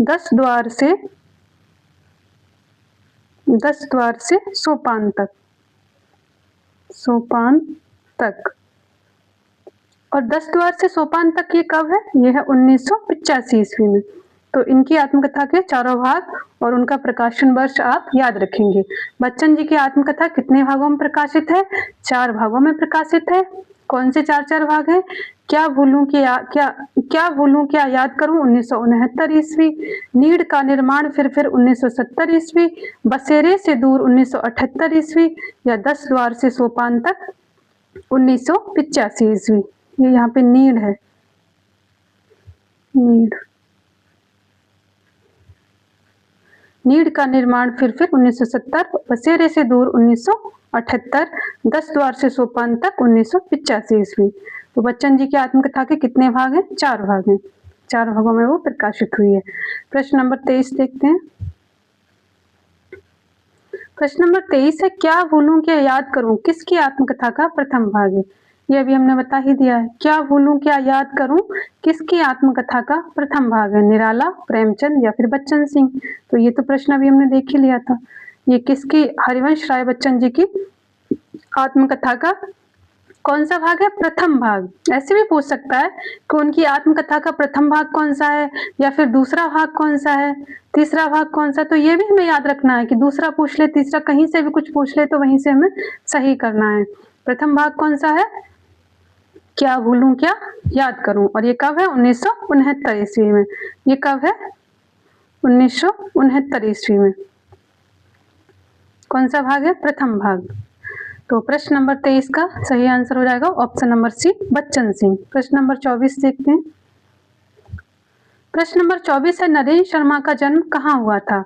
10 द्वार से सोपान तक। सोपान तक। और 10 द्वार से सोपान तक ये कब है? ये है 1985 ईस्वी में। तो इनकी आत्मकथा के चारों भाग और उनका प्रकाशन वर्ष आप याद रखेंगे। बच्चन जी की आत्मकथा कितने भागों में प्रकाशित है? 4 भागों में प्रकाशित है। कौन से 4 भाग हैं? क्या भूलूं क्या याद करूं 1969 ईस्वी, नीड़ का निर्माण फिर 1970 ईस्वी, बसेरे से दूर 1978 ईस्वी, या 10 द्वार से सोपान तक 1985 ईस्वी। ये यहाँ पे नीड़ है। नीड़ का निर्माण फिर 1970, बसेरे से दूर 1978, 10 द्वार से सोपान तक 1985 ईस्वी। तो बच्चन जी की आत्मकथा के कितने भाग हैं? 4 भाग हैं। 4 भागों में वो प्रकाशित हुई है। प्रश्न नंबर 23 देखते हैं। प्रश्न नंबर 23 है, क्या भूलूं क्या याद करूं किसकी आत्मकथा का प्रथम भाग है? ये अभी हमने बता ही दिया है। क्या भूलूं क्या याद करूं किसकी आत्मकथा का प्रथम भाग है? निराला, प्रेमचंद या फिर बच्चन सिंह? तो ये तो प्रश्न अभी हमने देख ही लिया था। ये किसकी? हरिवंश राय बच्चन जी की आत्मकथा का कौन सा भाग है? प्रथम भाग। ऐसे भी पूछ सकता है कि उनकी आत्मकथा का प्रथम भाग कौन सा है या फिर दूसरा भाग कौन सा है, तीसरा भाग कौन सा। तो ये भी हमें याद रखना है कि दूसरा पूछ ले, तीसरा, कहीं से भी कुछ पूछ ले तो वहीं से हमें सही करना है। प्रथम भाग कौन सा है? क्या भूलूं क्या याद करूं। और ये कब है? 1969 ईस्वी में। ये कब है? 1969 ईस्वी में। कौन सा भाग है? प्रथम भाग। तो प्रश्न नंबर 23 का सही आंसर हो जाएगा option number C, Bachchan Singh. प्रश्न नंबर 24 देखते हैं। प्रश्न नंबर 24 है, नरेंद्र शर्मा का जन्म कहाँ हुआ था?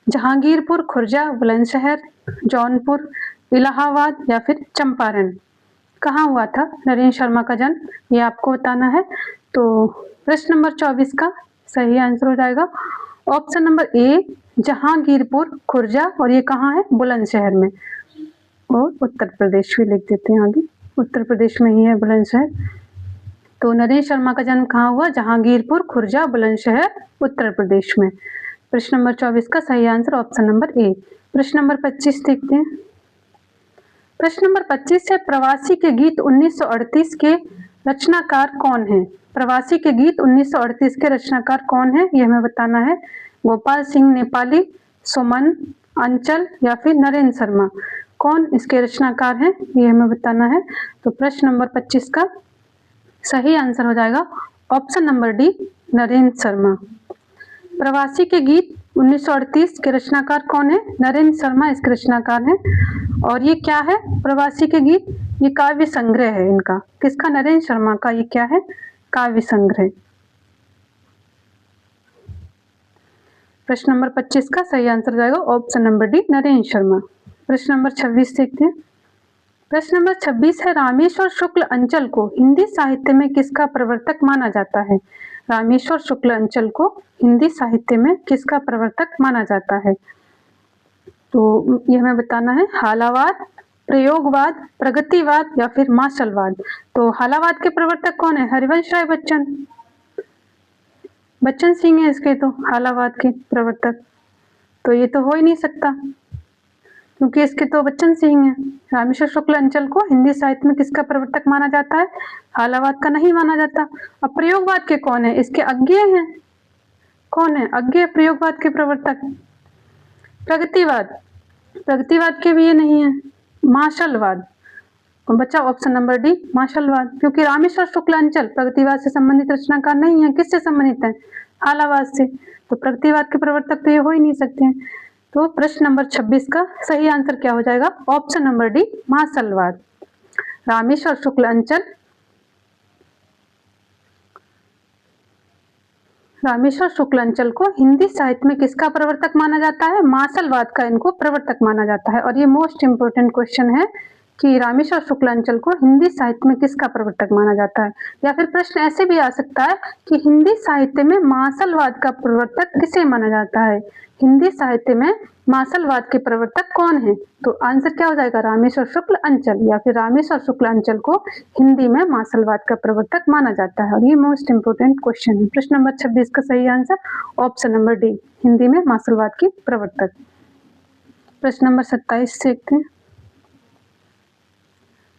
जहांगीरपुर, खुर्जा, बुलंदशहर, जौनपुर, इलाहाबाद या फिर चंपारण? कहाँ हुआ था नरेंद्र शर्मा का जन्म? ये आपको बताना है। तो प्रश्न नंबर 24 का सही आंसर हो जाएगा option number A, Jahangirpur, Khurja, और ये कहाँ है? बुलंदशहर में। और उत्तर प्रदेश भी लिख देते हैं आगे, उत्तर प्रदेश में ही है बुलंदशहर। तो नरेंद्र शर्मा का जन्म कहाँ हुआ? जहांगीरपुर, खुर्जा, बुलंदशहर, उत्तर प्रदेश में। प्रश्न नंबर 24 का सही आंसर ऑप्शन नंबर ए। प्रश्न नंबर 25 देखते हैं। प्रश्न नंबर 25 है, प्रवासी के गीत 1938 के रचनाकार कौन है? प्रवासी के गीत 1938 के रचनाकार कौन है? ये हमें बताना है। गोपाल सिंह नेपाली, सुमन, अंचल या फिर नरेंद्र शर्मा? कौन इसके रचनाकार हैं? ये हमें बताना है। तो प्रश्न नंबर 25 का सही आंसर हो जाएगा option number D, Narendra Sharma. प्रवासी के गीत 1938 के रचनाकार कौन है? नरेंद्र शर्मा इसके रचनाकार हैं। और ये क्या है? प्रवासी के गीत, ये काव्य संग्रह है इनका। किसका? नरेंद्र शर्मा का। ये क्या है? काव्य संग्रह। प्रश्न नंबर 25 का सही आंसर जाएगा option number D, Narendra Sharma. प्रश्न नंबर 26 देखते हैं। प्रश्न नंबर 26 है, रामेश्वर शुक्ल अंचल को हिंदी साहित्य में किसका प्रवर्तक माना जाता है? रामेश्वर शुक्ल अंचल को हिंदी साहित्य में किसका प्रवर्तक माना जाता है? तो ये हमें बताना है। हालावाद, प्रयोगवाद, प्रगतिवाद या फिर मार्शलवाद? तो हालावाद के प्रवर्तक कौन है? हरिवंश राय बच्चन, बच्चन सिंह है इसके तो हालावाद के प्रवर्तक। तो ये तो हो ही नहीं सकता क्योंकि इसके तो बच्चन सिंह है। रामेश्वर शुक्ल अंचल को हिंदी साहित्य में किसका प्रवर्तक माना जाता है? हालावाद का नहीं माना जाता। अब प्रयोगवाद के कौन है? इसके अज्ञेय हैं। कौन है अज्ञेय प्रयोगवाद के प्रवर्तक? प्रगतिवाद, प्रगतिवाद के भी ये नहीं है। मार्शलवाद, बच्चा ऑप्शन नंबर डी, मार्शलवाद। क्योंकि रामेश्वर शुक्ल अंचल प्रगतिवाद से संबंधित रचनाकार नहीं है। किससे संबंधित है? हालावाद से। तो प्रगतिवाद के प्रवर्तक तो ये हो ही नहीं सकते हैं। तो प्रश्न नंबर 26 का सही आंसर क्या हो जाएगा? ऑप्शन नंबर डी, मासलवाद। रामेश्वर शुक्ल अंचल, रामेश्वर शुक्ल अंचल को हिंदी साहित्य में किसका प्रवर्तक माना जाता है? मासलवाद का इनको प्रवर्तक माना जाता है। और ये मोस्ट इंपोर्टेंट क्वेश्चन है कि रामेश्वर शुक्ल अंचल को हिंदी साहित्य में किसका प्रवर्तक माना जाता है। या फिर प्रश्न ऐसे भी आ सकता है कि हिंदी साहित्य में मासलवाद का प्रवर्तक किसे माना जाता है? हिंदी साहित्य में मासलवाद के प्रवर्तक कौन है? तो आंसर क्या हो जाएगा? रामेश्वर शुक्ल अंचल, या फिर रामेश्वर शुक्ल अंचल को हिंदी में मासलवाद का प्रवर्तक माना जाता है। और ये मोस्ट इंपोर्टेंट क्वेश्चन है। प्रश्न नंबर 26 का सही answer option number D, Hindi में मासलवाद की प्रवर्तक। प्रश्न नंबर 27 देखते हैं।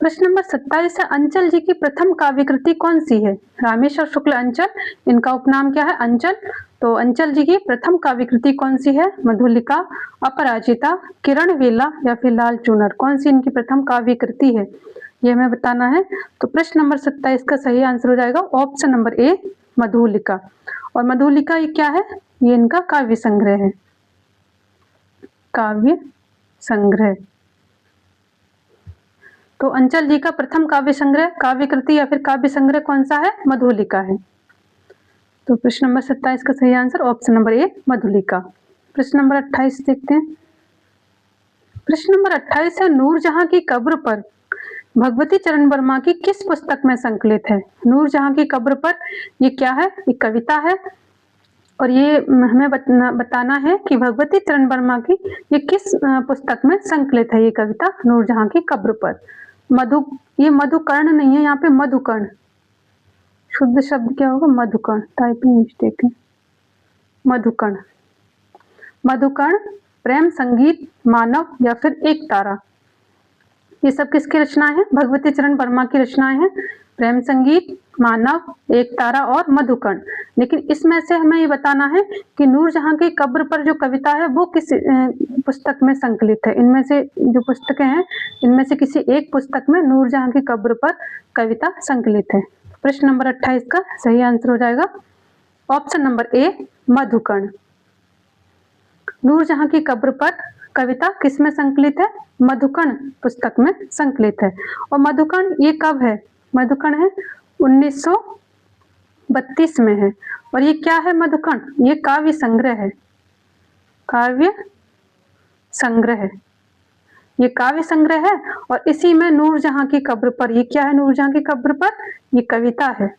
प्रश्न नंबर 27 है, अंचल जी की प्रथम काव्य कृति कौन सी है? रामेश्वर शुक्ल अंचल, इनका उपनाम क्या है? अंचल। तो अंचल जी की प्रथम काव्य कृति कौन सी है? मधुलिका, अपराजिता, किरण वेला या फिर लाल चूनर? कौन सी इनकी प्रथम काव्य कृति है, ये हमें बताना है। तो प्रश्न नंबर 27 का सही आंसर हो जाएगा ऑप्शन नंबर ए, मधुलिका। और मधुलिका ये क्या है? ये इनका काव्य संग्रह है, काव्य संग्रह। तो अंचल जी का प्रथम काव्य संग्रह, काव्य कृति या फिर काव्य संग्रह कौन सा है? मधुलिका है। तो प्रश्न नंबर 27 का सही answer option number A, Madhulika. प्रश्न नंबर 28 देखते हैं। प्रश्न नंबर 28 है, नूरजहां की कब्र पर भगवती चरण वर्मा की किस पुस्तक में संकलित है? नूरजहां की कब्र पर, ये क्या है? ये कविता है। और ये हमें बताना है कि भगवती चरण वर्मा की ये किस पुस्तक में संकलित है ये कविता, नूरजहां की कब्र पर। ये मधुकर्ण नहीं है, यहाँ पे मधुकर्ण, शुद्ध शब्द क्या होगा? मधुकर्ण, टाइपिंग मिस्टेक है। मधुकर्ण, मधुकर्ण, प्रेम संगीत, मानव या फिर एक तारा, ये सब किसकी रचनाएं हैं? भगवती चरण वर्मा की रचनाएं हैं। प्रेम संगीत, मानव, एक तारा और मधुकर्ण। लेकिन इसमें से हमें ये बताना है कि नूरजहां की कब्र पर जो कविता है वो किस पुस्तक में संकलित है। इनमें से जो पुस्तकें हैं, इनमें से किसी एक पुस्तक में नूरजहां की कब्र पर कविता संकलित है। प्रश्न नंबर 28 का सही आंसर हो जाएगा ऑप्शन नंबर ए, मधुकर्ण। नूरजहां की कब्र पर कविता किस में संकलित है? मधुकर्ण पुस्तक में संकलित है। और मधुकर्ण ये कब है? मधुकर्ण है 1932 में है। और ये क्या है? मधुकर्ण ये काव्य संग्रह है, काव्य संग्रह है, ये काव्य संग्रह है। और इसी में नूरजहां की कब्र पर, ये क्या है? नूरजहां की कब्र पर ये कविता है।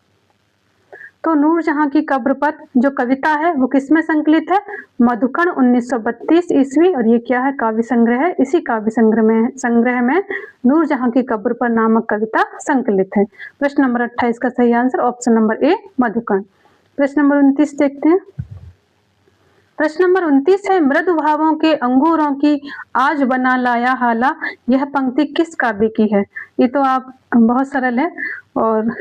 तो नूरजहां की कब्र पर जो कविता है वो किसमें संकलित है? मधुकर्ण 1932 ईस्वी। और ये क्या है? काव्य संग्रह है। इसी काव्य संग्रह में नूरजहां की कब्र पर नामक कविता संकलित है। प्रश्न नंबर 28 का सही आंसर ऑप्शन नंबर ए, मधुकर्ण। प्रश्न नंबर 29 देखते हैं। प्रश्न नंबर 29 है, मृदु भावों के अंगूरों की आज बना लाया हाला, यह पंक्ति किस काव्य की है? ये तो आप बहुत सरल है और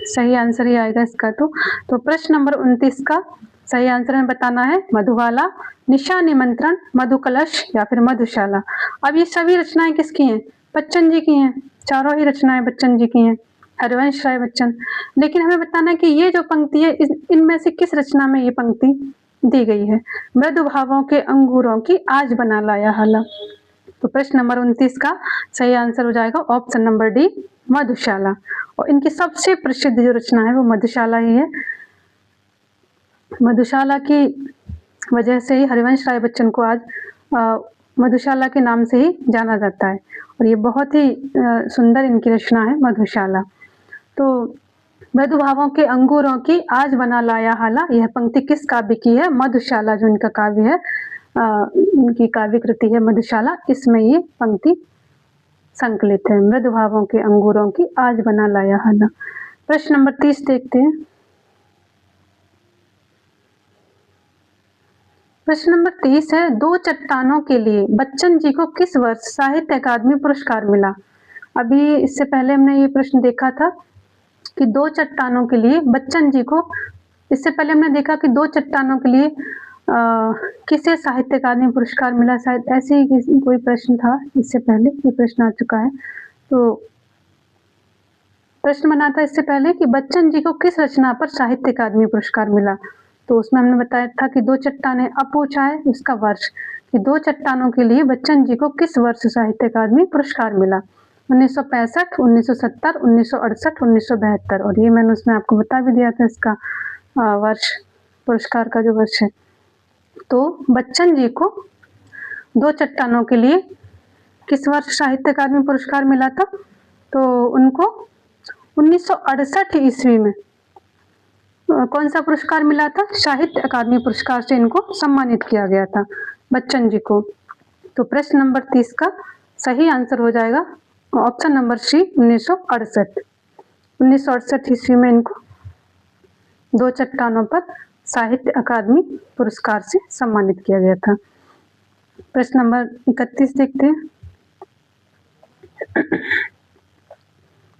सही आंसर ही आएगा इसका। तो प्रश्न नंबर 29 का सही आंसर हमें बताना है मधुबाला, निशा निमंत्रण, मधुकलश या फिर मधुशाला। अब ये सभी रचनाएं किसकी हैं? बच्चन जी की हैं। चारों ही रचनाएं बच्चन जी की हैं, हरिवंश राय बच्चन। लेकिन हमें बताना है कि ये जो पंक्ति है इनमें से किस रचना में ये पंक्ति दी गई है? मृदु भावों के अंगूरों की आज बना लाया हाला। तो प्रश्न नंबर 29 का सही आंसर हो जाएगा ऑप्शन नंबर डी, मधुशाला। और इनकी सबसे प्रसिद्ध जो रचना है वो मधुशाला ही है। मधुशाला की वजह से ही हरिवंश राय बच्चन को आज मधुशाला के नाम से ही जाना जाता है। और ये बहुत ही सुंदर इनकी रचना है मधुशाला। तो मृदु भावों के अंगूरों की आज बना लाया हाला, यह पंक्ति किस काव्य की है? मधुशाला जो इनका काव्य है, इनकी काव्य कृति है मधुशाला, इसमें ये पंक्ति संकलित है। मृदु भावों के अंगूरों की आज बना लाया हाला। प्रश्न नंबर 30 देखते हैं। प्रश्न नंबर 30 है, दो चट्टानों के लिए बच्चन जी को किस वर्ष साहित्य अकादमी पुरस्कार मिला? अभी इससे पहले हमने ये प्रश्न देखा था कि दो चट्टानों के लिए बच्चन जी को, इससे पहले हमने देखा कि दो चट्टानों के लिए किसे साहित्य अकादमी पुरस्कार मिला, शायद ऐसे ही कोई प्रश्न था, इससे पहले ये प्रश्न आ चुका है। तो प्रश्न बना था इससे पहले कि बच्चन जी को किस रचना पर साहित्य अकादमी पुरस्कार मिला। तो उसमें हमने बताया था कि दो चट्टानें। अब पूछा है उसका वर्ष कि दो चट्टानों के लिए बच्चन जी को किस वर्ष साहित्य अकादमी पुरस्कार मिला? 1965, 1970, 1968, 1972। और ये मैंने उसमें आपको बता भी दिया था इसका वर्ष, पुरस्कार का जो वर्ष है। तो बच्चन जी को दो चट्टानों के लिए किस वर्ष साहित्य अकादमी पुरस्कार मिला था? तो उनको 1968 ईस्वी में कौन सा पुरस्कार मिला था? साहित्य अकादमी पुरस्कार से इनको सम्मानित किया गया था बच्चन जी को। तो प्रश्न नंबर 30 का सही आंसर हो जाएगा ऑप्शन नंबर सी, 1968। 1968 ईस्वी में इनको दो चट्टानों पर साहित्य अकादमी पुरस्कार से सम्मानित किया गया था। प्रश्न नंबर 31 देखते हैं।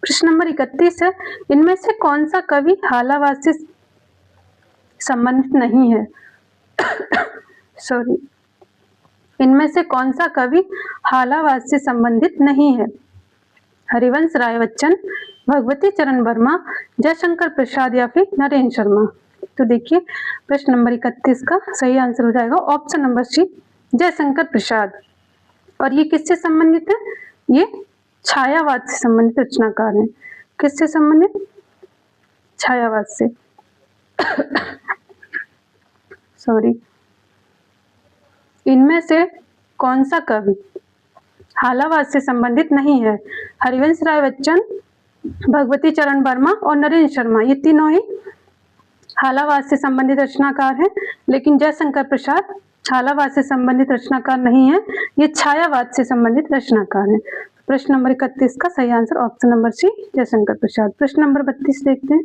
प्रश्न नंबर 31 है, इनमें से कौन सा कवि हालावाद से संबंधित नहीं है? सॉरी, इनमें से कौन सा कवि हालावाद से संबंधित नहीं है? हरिवंश राय बच्चन, भगवती चरण वर्मा, जयशंकर प्रसाद या फिर नरेंद्र शर्मा। तो देखिए प्रश्न नंबर 31 का सही आंसर हो जाएगा ऑप्शन नंबर सी, जयशंकर प्रसाद। और ये किससे संबंधित है? ये छायावाद से संबंधित रचनाकार हैं। किससे संबंधित? छायावाद से। सॉरी, इनमें से कौन सा कवि हालावाद से संबंधित नहीं है? हरिवंश राय बच्चन, भगवती चरण वर्मा और नरेंद्र शर्मा, ये तीनों ही हालावाद से संबंधित रचनाकार हैं। लेकिन जयशंकर प्रसाद हालावाद से संबंधित रचनाकार नहीं है, ये छायावाद से संबंधित रचनाकार हैं। प्रश्न नंबर 31 का सही answer option number C, Jaishankar Prasad. प्रश्न नंबर 32 देखते हैं।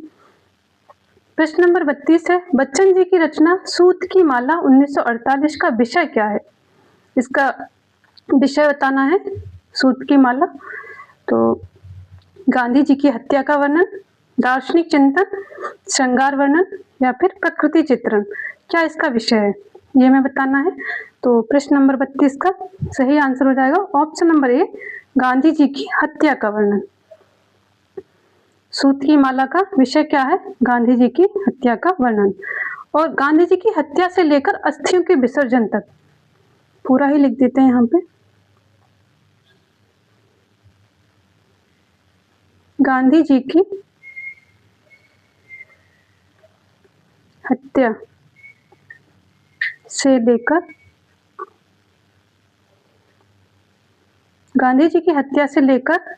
प्रश्न नंबर 32 है, बच्चन जी की रचना सूत की माला 1948 का विषय क्या है? इसका विषय बताना है सूत की माला। तो गांधी जी की हत्या का वर्णन, दार्शनिक चिंतन, श्रृंगार वर्णन या फिर प्रकृति चित्रण, क्या इसका विषय है ये मैं बताना है। तो प्रश्न नंबर 32 का सही आंसर हो जाएगा option number A, Gandhi ji की हत्या का वर्णन। सूत की माला का विषय क्या है? गांधी जी की हत्या का वर्णन। और गांधी जी की हत्या से लेकर अस्थियों के विसर्जन तक, पूरा ही लिख देते हैं यहाँ पे। गांधी जी की हत्या से लेकर, गांधी जी की हत्या से लेकर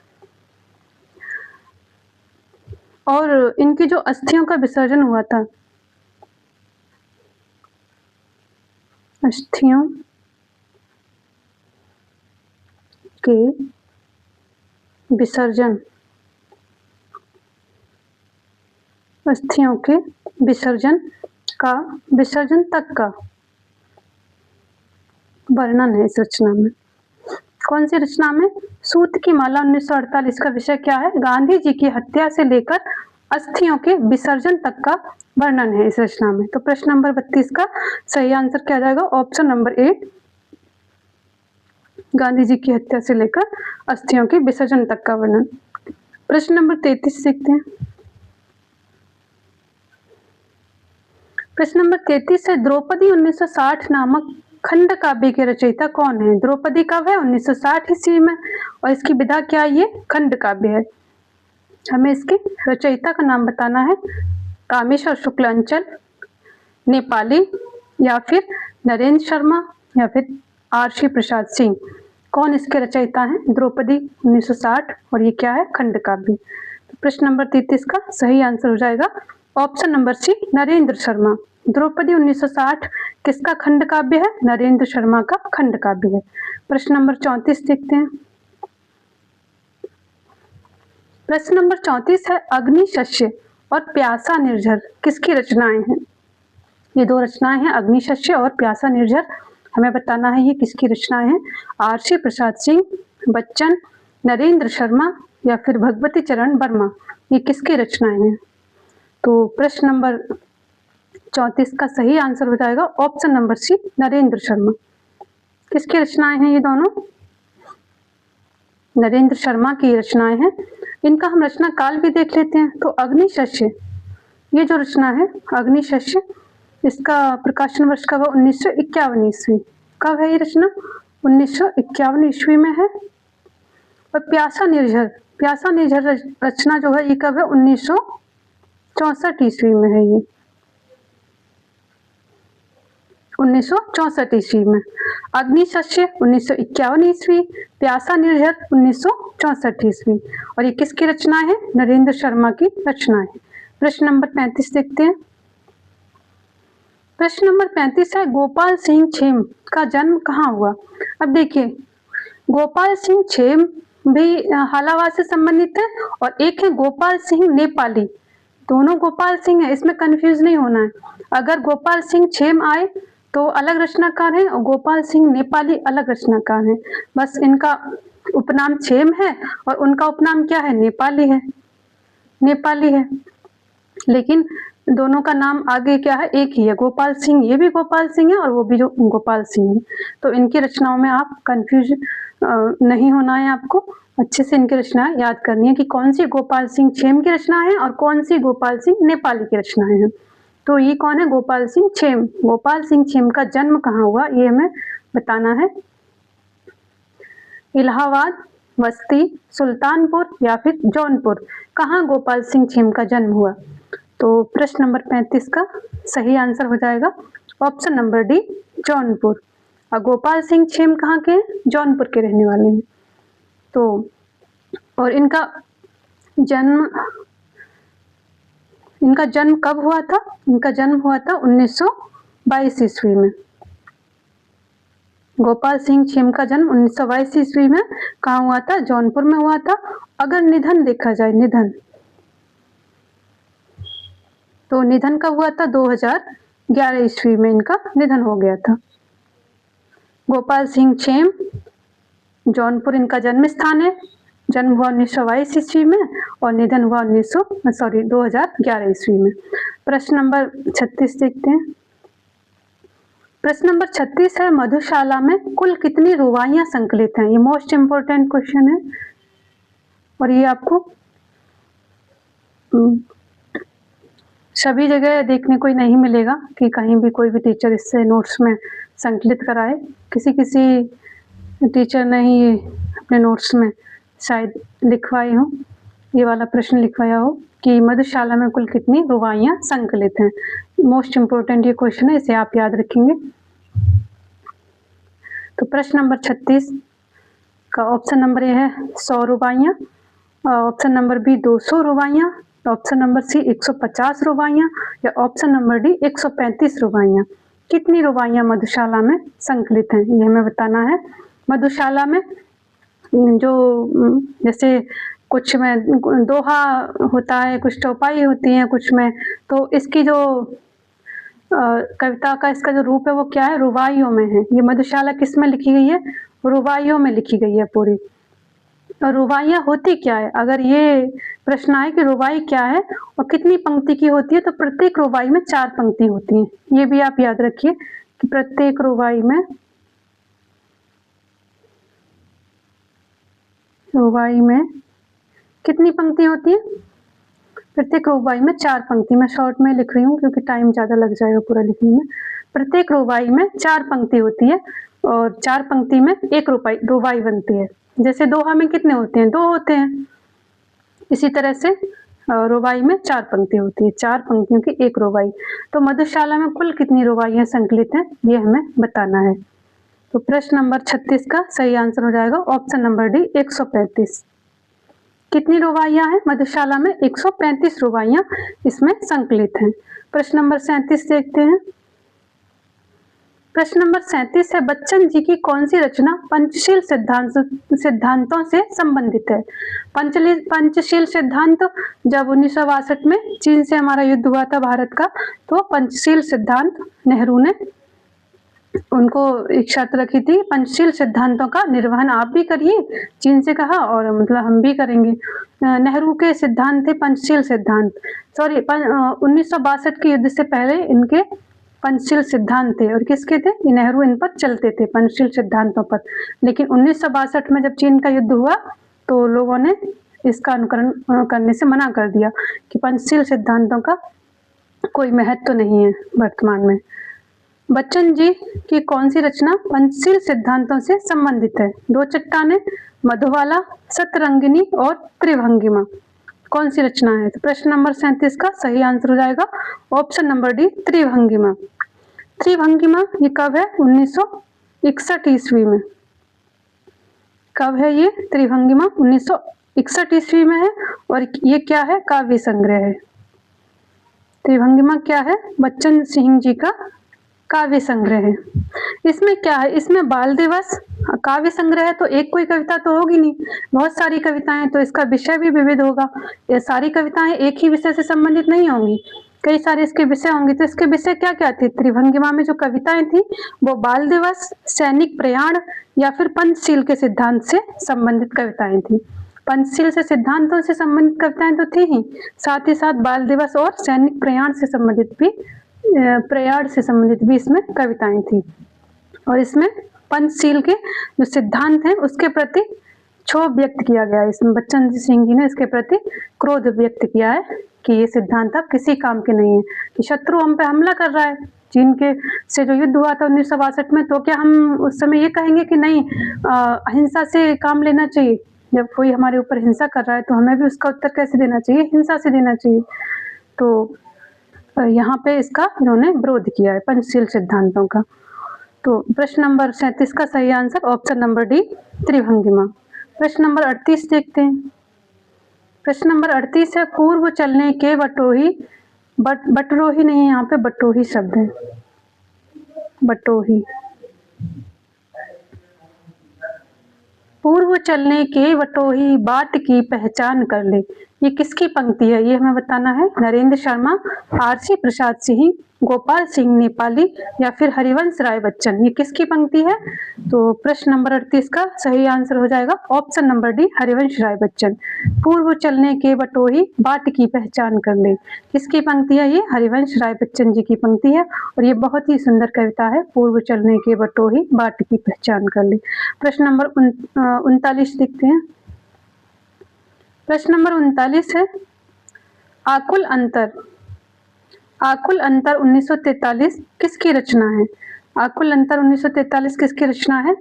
और इनकी जो अस्थियों का विसर्जन हुआ था, अस्थियों के विसर्जन, अस्थियों के विसर्जन का, विसर्जन तक का वर्णन है इस रचना में। कौन सी रचना में? सूत की माला 1948 का विषय क्या है? गांधी जी की हत्या से लेकर अस्थियों के विसर्जन तक का वर्णन है इस रचना में। तो प्रश्न नंबर 32 का सही आंसर क्या जाएगा? Option number A, Gandhi ji की हत्या से लेकर अस्थियों के विसर्जन तक का वर्णन। प्रश्न नंबर 33 देखते हैं। प्रश्न नंबर 33 है, द्रौपदी 1960 नामक खंड काव्य के रचयिता कौन है? द्रौपदी कब है? 1960 ईस्वी में। और इसकी विधा क्या है? ये खंड काव्य है। हमें इसके रचयिता का नाम बताना है। कामेश्वर शुक्ल अंचल, नेपाली या फिर नरेंद्र शर्मा या फिर आरसी प्रसाद सिंह। कौन इसके रचयिता हैं? द्रौपदी 1960 और ये क्या है? खंड काव्य। तो प्रश्न नंबर 33 का सही आंसर हो जाएगा option number C, Narendra Sharma. Draupadi 1960 किसका खंड काव्य है? नरेंद्र शर्मा का खंड काव्य है। प्रश्न नंबर 34 देखते हैं। प्रश्न नंबर 34 है, अग्नि शस्य और प्यासा निर्झर किसकी रचनाएं हैं? ये दो रचनाएं हैं, अग्नि शस्य और प्यासा निर्झर। हमें बताना है ये किसकी रचनाएं हैं। आरसी प्रसाद सिंह, बच्चन, नरेंद्र शर्मा या फिर भगवती चरण वर्मा, ये किसकी रचनाएं हैं? तो प्रश्न नंबर 34 का सही आंसर हो जाएगा option number C, Narendra Sharma. किसकी रचनाएं हैं ये दोनों? नरेंद्र शर्मा की रचनाएं हैं। इनका हम रचना काल भी देख लेते हैं। तो अग्नि शस्य, ये जो रचना है अग्नि शस्य, इसका प्रकाशन वर्ष का 1951 ईस्वी। कब है ये रचना? 1951 ईस्वी में है। और प्यासा निर्झर रचना जो है ये कब है? 1964 ईस्वी में है ये, 1964 ईस्वी में। अग्निशस्य 1951 ईस्वी, प्यासा निर्झर 1964 ईस्वी। और ये किसकी रचना है? नरेंद्र शर्मा की रचना है। प्रश्न नंबर 35 देखते हैं। प्रश्न नंबर 35 है, गोपाल सिंह छेम का जन्म कहाँ हुआ? अब देखिए, गोपाल सिंह छेम भी हालावाद से संबंधित है और एक है गोपाल सिंह नेपाली। दोनों गोपाल सिंह है, इसमें कंफ्यूज नहीं होना है। अगर गोपाल सिंह छेम आए तो अलग रचनाकार है और गोपाल सिंह नेपाली अलग रचनाकार है। बस इनका उपनाम छेम है और उनका उपनाम क्या है? नेपाली है, नेपाली है। लेकिन दोनों का नाम आगे क्या है? एक ही है, गोपाल सिंह। ये भी गोपाल सिंह है और वो भी जो गोपाल सिंह है। तो इनकी रचनाओं में आप कंफ्यूज नहीं होना है, आपको अच्छे से इनकी रचनाएं याद करनी है कि कौन सी गोपाल सिंह छेम की रचना है और कौन सी गोपाल सिंह नेपाली की रचनाएं हैं। तो ये कौन है? गोपाल सिंह छेम। गोपाल सिंह छेम का जन्म कहाँ हुआ ये हमें बताना है। इलाहाबाद, बस्ती, सुल्तानपुर या फिर जौनपुर, कहाँ गोपाल सिंह छेम का जन्म हुआ? तो प्रश्न नंबर 35 का सही आंसर हो जाएगा ऑप्शन नंबर डी, जौनपुर। और गोपाल सिंह छेम कहाँ के हैं? जौनपुर के रहने वाले हैं। तो और इनका जन्म कब हुआ था? इनका जन्म हुआ था 1922 ईस्वी में। गोपाल सिंह छेम का जन्म 1922 ईस्वी में कहाँ हुआ था? जौनपुर में हुआ था। अगर निधन देखा जाए, निधन, तो निधन कब हुआ था? 2011 ईस्वी में इनका निधन हो गया था। गोपाल सिंह छेम, जौनपुर इनका जन्म स्थान है। जन्म हुआ 1922 ईस्वी में और निधन हुआ 2011 ईस्वी में। प्रश्न नंबर 36 देखते हैं। प्रश्न नंबर 36 है, मधुशाला में कुल कितनी रुबाइयां संकलित हैं? ये मोस्ट इंपोर्टेंट क्वेश्चन है और ये आपको सभी जगह देखने को नहीं मिलेगा कि कहीं भी कोई भी टीचर इससे नोट्स में संकलित कराए। किसी टीचर ने ही अपने नोट्स में शायद लिखवाए हो, ये वाला प्रश्न लिखवाया हो कि मधुशाला में कुल कितनी रुबाइयां संकलित हैं। मोस्ट इंपोर्टेंट ये क्वेश्चन है, इसे आप याद रखेंगे। तो प्रश्न नंबर 36 का ऑप्शन नंबर ए है 100 रुबाइयां, ऑप्शन नंबर बी 200 रुबाइयां, ऑप्शन नंबर सी 150 रुबाइयां या ऑप्शन नंबर डी 135 रुबाइयां। कितनी रुबाइयां मधुशाला में संकलित हैं ये हमें बताना है। मधुशाला में जो जैसे कुछ में दोहा होता है, कुछ चौपाई होती है, कुछ में, तो इसकी जो कविता का इसका जो रूप है वो क्या है? रुबाइयों में है। ये मधुशाला किस में लिखी गई है? रुबाइयों में लिखी गई है पूरी। और रुबाइयां होती क्या है? अगर ये प्रश्न आए कि रुबाई क्या है और कितनी पंक्ति की होती है, तो प्रत्येक रुबाई में 4 पंक्ति होती हैं। ये भी आप याद रखिए कि प्रत्येक रुबाई में कितनी पंक्ति होती है? प्रत्येक रुबाई में 4 पंक्ति। मैं शॉर्ट में लिख रही हूँ क्योंकि टाइम ज्यादा लग जाएगा पूरा लिखने में। प्रत्येक रुबाई में 4 पंक्ति होती है और 4 पंक्ति में एक रुबाई बनती है। जैसे दोहा में कितने होते हैं? 2 होते हैं। इसी तरह से रुबाई में 4 पंक्ति होती है, 4 पंक्तियों की एक रुबाई। तो मधुशाला में कुल कितनी रुबाइयां संकलित हैं ये हमें बताना है। तो प्रश्न नंबर 36 का सही आंसर हो जाएगा ऑप्शन नंबर डी 135। कितनी रुबाइयां हैं मधुशाला में? 135 रुबाइयां इसमें संकलित हैं। प्रश्न नंबर 37 देखते हैं। प्रश्न नंबर 37 है, बच्चन जी की कौन सी रचना पंचशील सिद्धांतों से संबंधित है? पंचशील सिद्धांत, जब 1962 में चीन से हमारा युद्ध हुआ था भारत का, तो पंचशील सिद्धांत नेहरू ने उनको एक शर्त रखी थी, पंचशील सिद्धांतों का निर्वहन आप भी करिए, चीन से कहा, और मतलब हम भी करेंगे। नेहरू के सिद्धांत थे पंचशील सिद्धांत। 1962 के युद्ध से पहले इनके पंचशील सिद्धांत थे और किसके थे? नेहरू इन पर चलते थे, पंचशील सिद्धांतों पर। लेकिन 1962 में जब चीन का युद्ध हुआ तो लोगों ने इसका अनुकरण करने से मना कर दिया कि पंचशील सिद्धांतों का कोई महत्व नहीं है वर्तमान में। बच्चन जी की कौन सी रचना पंचशील सिद्धांतों से संबंधित है? दो चट्टाने, मधुबाला, सतरंगिनी और त्रिभंगिमा, कौन सी रचना है? तो प्रश्न नंबर 37 का सही आंसर हो जाएगा ऑप्शन नंबर डी, त्रिभंगिमा। त्रिभंगिमा ये कब है? 1961 ईस्वी में। कब है ये त्रिभंगिमा? 1961 ईस्वी में है। और ये क्या है? काव्य संग्रह है। त्रिभंगिमा क्या है? बच्चन सिंह जी का काव्य संग्रह है। इसमें क्या है? इसमें बाल दिवस, काव्य संग्रह है तो एक कोई कविता तो होगी नहीं, बहुत सारी कविताएं, तो इसका विषय भी विविध होगा। ये सारी कविताएं एक ही विषय से संबंधित नहीं होंगी, कई सारे इसके विषय होंगे। तो इसके विषय क्या क्या थे? त्रिभंगिमा में जो कविताएं थी वो बाल दिवस, सैनिक प्रयाण या फिर पंचशील के सिद्धांत से संबंधित कविताएं थी। पंचशील से सिद्धांतों से संबंधित कविताएं तो थी ही, साथ ही साथ बाल दिवस और सैनिक प्रयाण से संबंधित भी इसमें कविताएं थी। और इसमें पंचशील के जो सिद्धांत हैं उसके प्रति क्षोभ व्यक्त किया गया है। इसमें बच्चन सिंह जी ने इसके प्रति क्रोध व्यक्त किया है कि ये सिद्धांत अब किसी काम के नहीं है, कि शत्रु हम पे हमला कर रहा है। चीन के से जो युद्ध हुआ था 1962 में, तो क्या हम उस समय ये कहेंगे कि नहीं अहिंसा से काम लेना चाहिए? जब कोई हमारे ऊपर हिंसा कर रहा है तो हमें भी उसका उत्तर कैसे देना चाहिए? हिंसा से देना चाहिए। तो यहाँ पे इसका इन्होंने विरोध किया है पंचशील सिद्धांतों का। तो प्रश्न नंबर 37 का सही आंसर ऑप्शन नंबर डी, त्रिभंगिमा। प्रश्न नंबर 38 देखते हैं। प्रश्न नंबर 38 है, पूर्व चलने के बटोही, बटरोही नहीं है, यहाँ पे बटोही शब्द है, बटोही। पूर्व चलने के बटोही, बाट की पहचान कर ले, ये किसकी पंक्ति है? ये हमें बताना है। नरेंद्र शर्मा, आरसी प्रसाद सिंह, गोपाल सिंह नेपाली या फिर हरिवंश राय बच्चन, ये किसकी पंक्ति है? तो प्रश्न नंबर 38 का सही आंसर हो जाएगा option number D, Harivansh Rai Bachchan. पूर्व चलने के बटोही, बाट की पहचान कर ले, किसकी पंक्ति है? ये हरिवंश राय बच्चन जी की पंक्ति है। और ये बहुत ही सुंदर कविता है, पूर्व चलने के बटोही, बाट की पहचान कर ले। प्रश्न नंबर 39 देखते हैं। प्रश्न नंबर 39 है, आकुल अंतर, आकुल अंतर 1943 किसकी रचना है? आकुल अंतर 1943 किसकी रचना है?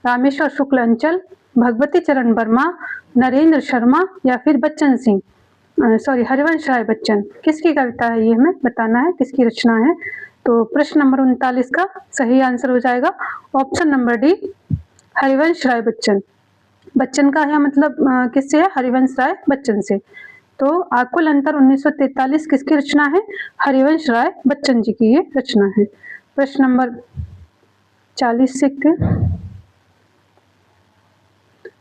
रामेश्वर शुक्ल अंचल, भगवती चरण वर्मा, नरेंद्र शर्मा या फिर बच्चन सिंह, हरिवंश राय बच्चन, किसकी कविता है? ये हमें बताना है किसकी रचना है। तो प्रश्न नंबर 39 का सही आंसर हो जाएगा option number D, Harivansh Rai Bachchan. Bachchan का है मतलब किससे है? हरिवंश राय बच्चन से। तो आकुल अंतर 1943 किसकी रचना है? हरिवंश राय बच्चन जी की ये रचना है। प्रश्न नंबर 40 देखते हैं।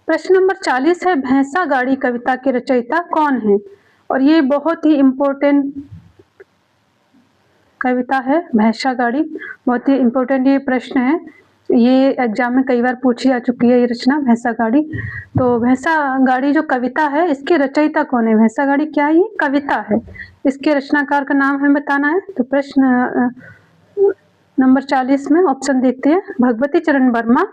प्रश्न नंबर 40 है, भैंसा गाड़ी कविता के रचयिता कौन है? और ये बहुत ही इम्पोर्टेंट कविता है, भैंसा गाड़ी, बहुत ही इम्पोर्टेंट ये प्रश्न है, ये एग्जाम में कई बार पूछी जा चुकी है ये रचना, भैंसा गाड़ी। तो भैंसा गाड़ी जो कविता है इसके रचयिता कौन है? भैंसा गाड़ी क्या है? ये कविता है, इसके रचनाकार का नाम हमें बताना है। तो प्रश्न नंबर 40 में ऑप्शन देखते हैं, भगवती चरण वर्मा,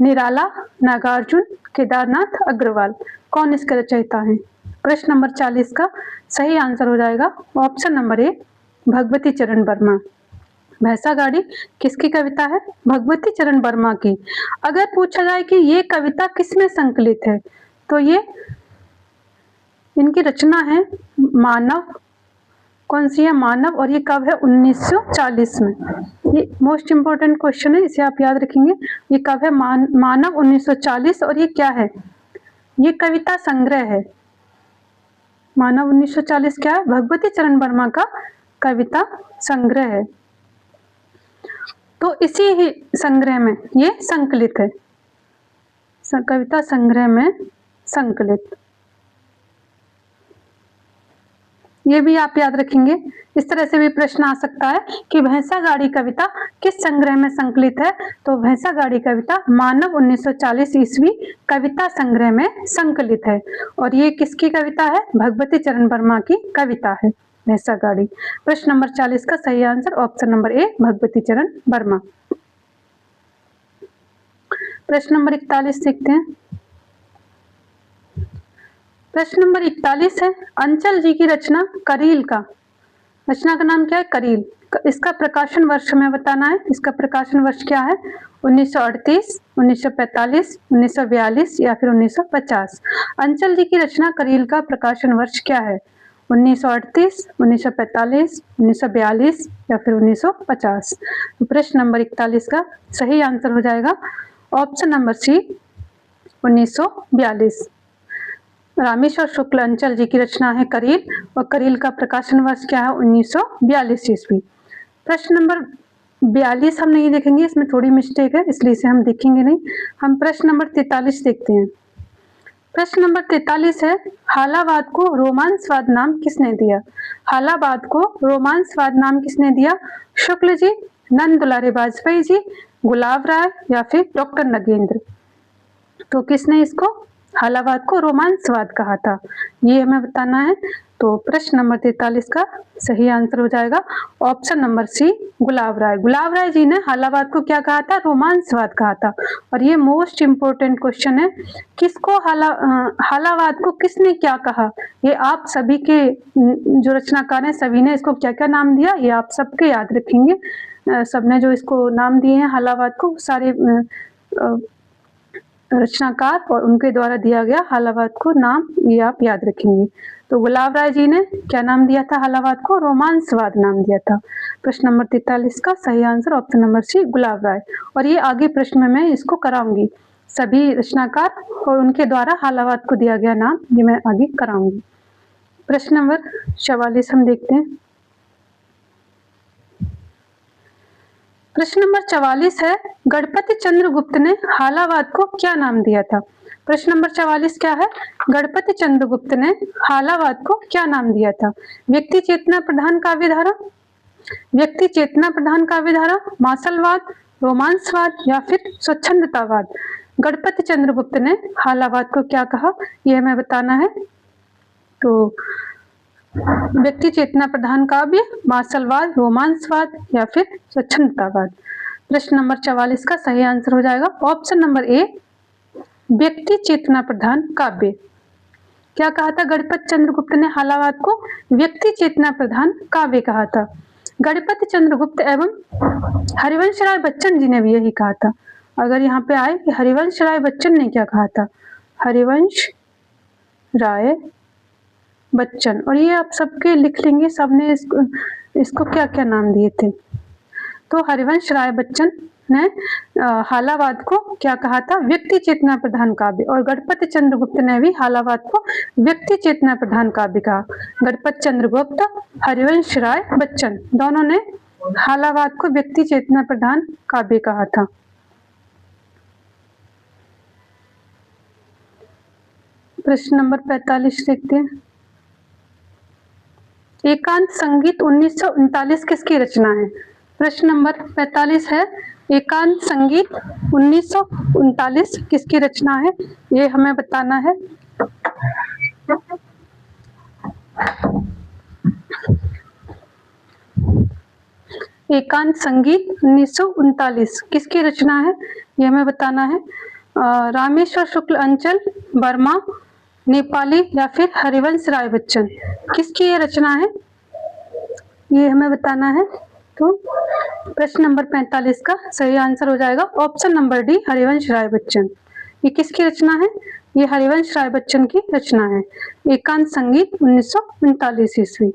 निराला, नागार्जुन, केदारनाथ अग्रवाल, कौन इसके रचयिता है? प्रश्न नंबर 40 का सही आंसर हो जाएगा option number A, Bhagwati Charan Verma. भैंसा गाड़ी किसकी कविता है? भगवती चरण वर्मा की। अगर पूछा जाए कि ये कविता किसमें संकलित है, तो ये इनकी रचना है मानव, कौन सी है? मानव। और ये कब है? 1940 में। ये मोस्ट इंपोर्टेंट क्वेश्चन है, इसे आप याद रखेंगे। ये कब है? मानव 1940। और ये क्या है? ये कविता संग्रह है। मानव 1940 क्या है? भगवती चरण वर्मा का कविता संग्रह है। तो इसी ही संग्रह में ये संकलित है, कविता संग्रह में संकलित। ये भी आप याद रखेंगे। इस तरह से भी प्रश्न आ सकता है कि भैंसा गाड़ी कविता किस संग्रह में संकलित है? तो भैंसा गाड़ी कविता मानव 1940 ईस्वी कविता संग्रह में संकलित है। और ये किसकी कविता है? भगवती चरण वर्मा की कविता है भैंसा गाड़ी। प्रश्न नंबर 40 का सही answer option number A, Bhagwati Charan Verma. प्रश्न नंबर 41 देखते हैं। प्रश्न नंबर 41 है, अंचल जी की रचना करील का, रचना का नाम क्या है? करील, इसका प्रकाशन वर्ष हमें बताना है। इसका प्रकाशन वर्ष क्या है? 1938, 1945, 1942 या फिर 1950। अंचल जी की रचना करील का प्रकाशन वर्ष क्या है? 1938, 1945, 1942 या फिर 1950। तो प्रश्न नंबर 41 का सही आंसर हो जाएगा ऑप्शन नंबर सी, 1942। रामेश्वर शुक्ल अंचल जी की रचना है करील, और करील का प्रकाशन वर्ष क्या है? 1942 ईस्वी। प्रश्न नंबर 42 हम नहीं देखेंगे, इसमें थोड़ी मिस्टेक है, इसलिए इसे हम देखेंगे नहीं। हम प्रश्न नंबर 43 देखते हैं। प्रश्न नंबर 43 है, हालावाद को रोमांसवाद नाम किसने दिया? हालावाद को रोमांसवाद नाम किसने दिया? शुक्ल जी, नंद दुलारे वाजपेयी जी, गुलाब राय या फिर डॉक्टर नगेंद्र। तो किसने इसको हालावाद को रोमांसवाद कहा था, ये हमें बताना है। तो प्रश्न नंबर 43 का सही आंसर हो जाएगा ऑप्शन नंबर सी, गुलाब राय। गुलाब राय जी ने हालावाद को क्या कहा था? रोमांसवाद कहा था। और ये मोस्ट इम्पोर्टेंट क्वेश्चन है, किसको हालावाद को किसने क्या कहा? ये आप सभी के जो रचनाकार हैं सभी ने इसको क्या क्या नाम दिया, ये आप सबके याद रखेंगे। सबने जो इसको नाम दिए हैं हालावाद को, सारे रचनाकार और उनके द्वारा दिया गया हालावाद को नाम, ये आप याद रखेंगे। तो गुलाब राय जी ने क्या नाम दिया था हालावाद को? रोमांसवाद नाम दिया था। प्रश्न नंबर 43 का सही आंसर ऑप्शन नंबर सी, गुलाब राय। और ये आगे प्रश्न में मैं इसको कराऊंगी, सभी रचनाकार और उनके द्वारा हालावाद को दिया गया नाम, ये मैं आगे कराऊंगी। प्रश्न नंबर 44 हम देखते हैं। प्रश्न नंबर 44 है, गणपति चंद्रगुप्त ने हालावाद को क्या नाम दिया था? प्रश्न नंबर 44 क्या है? गणपति चंद्रगुप्त ने हालावाद को क्या नाम दिया था? व्यक्ति चेतना प्रधान काव्यधारा, व्यक्ति चेतना प्रधान काव्यधारा, मार्शलवाद, रोमांसवाद या फिर स्वच्छंदतावाद। गणपति चंद्रगुप्त ने हालावाद को क्या कहा, यह हमें बताना है। तो व्यक्ति चेतना प्रधान काव्य, मार्शलवाद, रोमांसवाद या फिर स्वच्छंदतावाद। प्रश्न नंबर 44 का सही आंसर हो जाएगा ऑप्शन नंबर ए, व्यक्ति चेतना प्रधान काव्य। क्या कहा था? गणपति चंद्रगुप्त ने हालावाद को व्यक्ति चेतना प्रधान काव्य कहा था। गणपति चंद्रगुप्त एवं हरिवंश राय बच्चन जी ने भी यही कहा था। अगर यहाँ पे आए कि हरिवंश राय बच्चन ने क्या कहा था, हरिवंश राय बच्चन, और ये आप सबके लिख लेंगे, सबने इसको क्या क्या नाम दिए थे। तो हरिवंश राय बच्चन ने हालावाद को क्या कहा था? व्यक्ति चेतना प्रधान काव्य। और गणपति चंद्रगुप्त ने भी हालावाद को व्यक्ति चेतना प्रधान काव्य कहा। गणपति चंद्रगुप्त, हरिवंश राय बच्चन दोनों ने हालावाद को व्यक्ति चेतना प्रधान काव्य कहा था। प्रश्न नंबर 45 देखते हैं। एकांत संगीत 1939 किसकी रचना है? प्रश्न नंबर 45 है, एकांत संगीत 1939 किसकी रचना है, ये हमें बताना है। एकांत संगीत 1939 किसकी रचना है, ये हमें बताना है। रामेश्वर शुक्ल अंचल, वर्मा, नेपाली या फिर हरिवंश राय बच्चन, किसकी ये रचना है, ये हमें बताना है। तो प्रश्न नंबर 45 का सही आंसर हो जाएगा option number D, Harivansh Rai Bachchan. ये किसकी रचना है? ये हरिवंश राय बच्चन की रचना है। एकांत संगीत 1939 ईस्वी,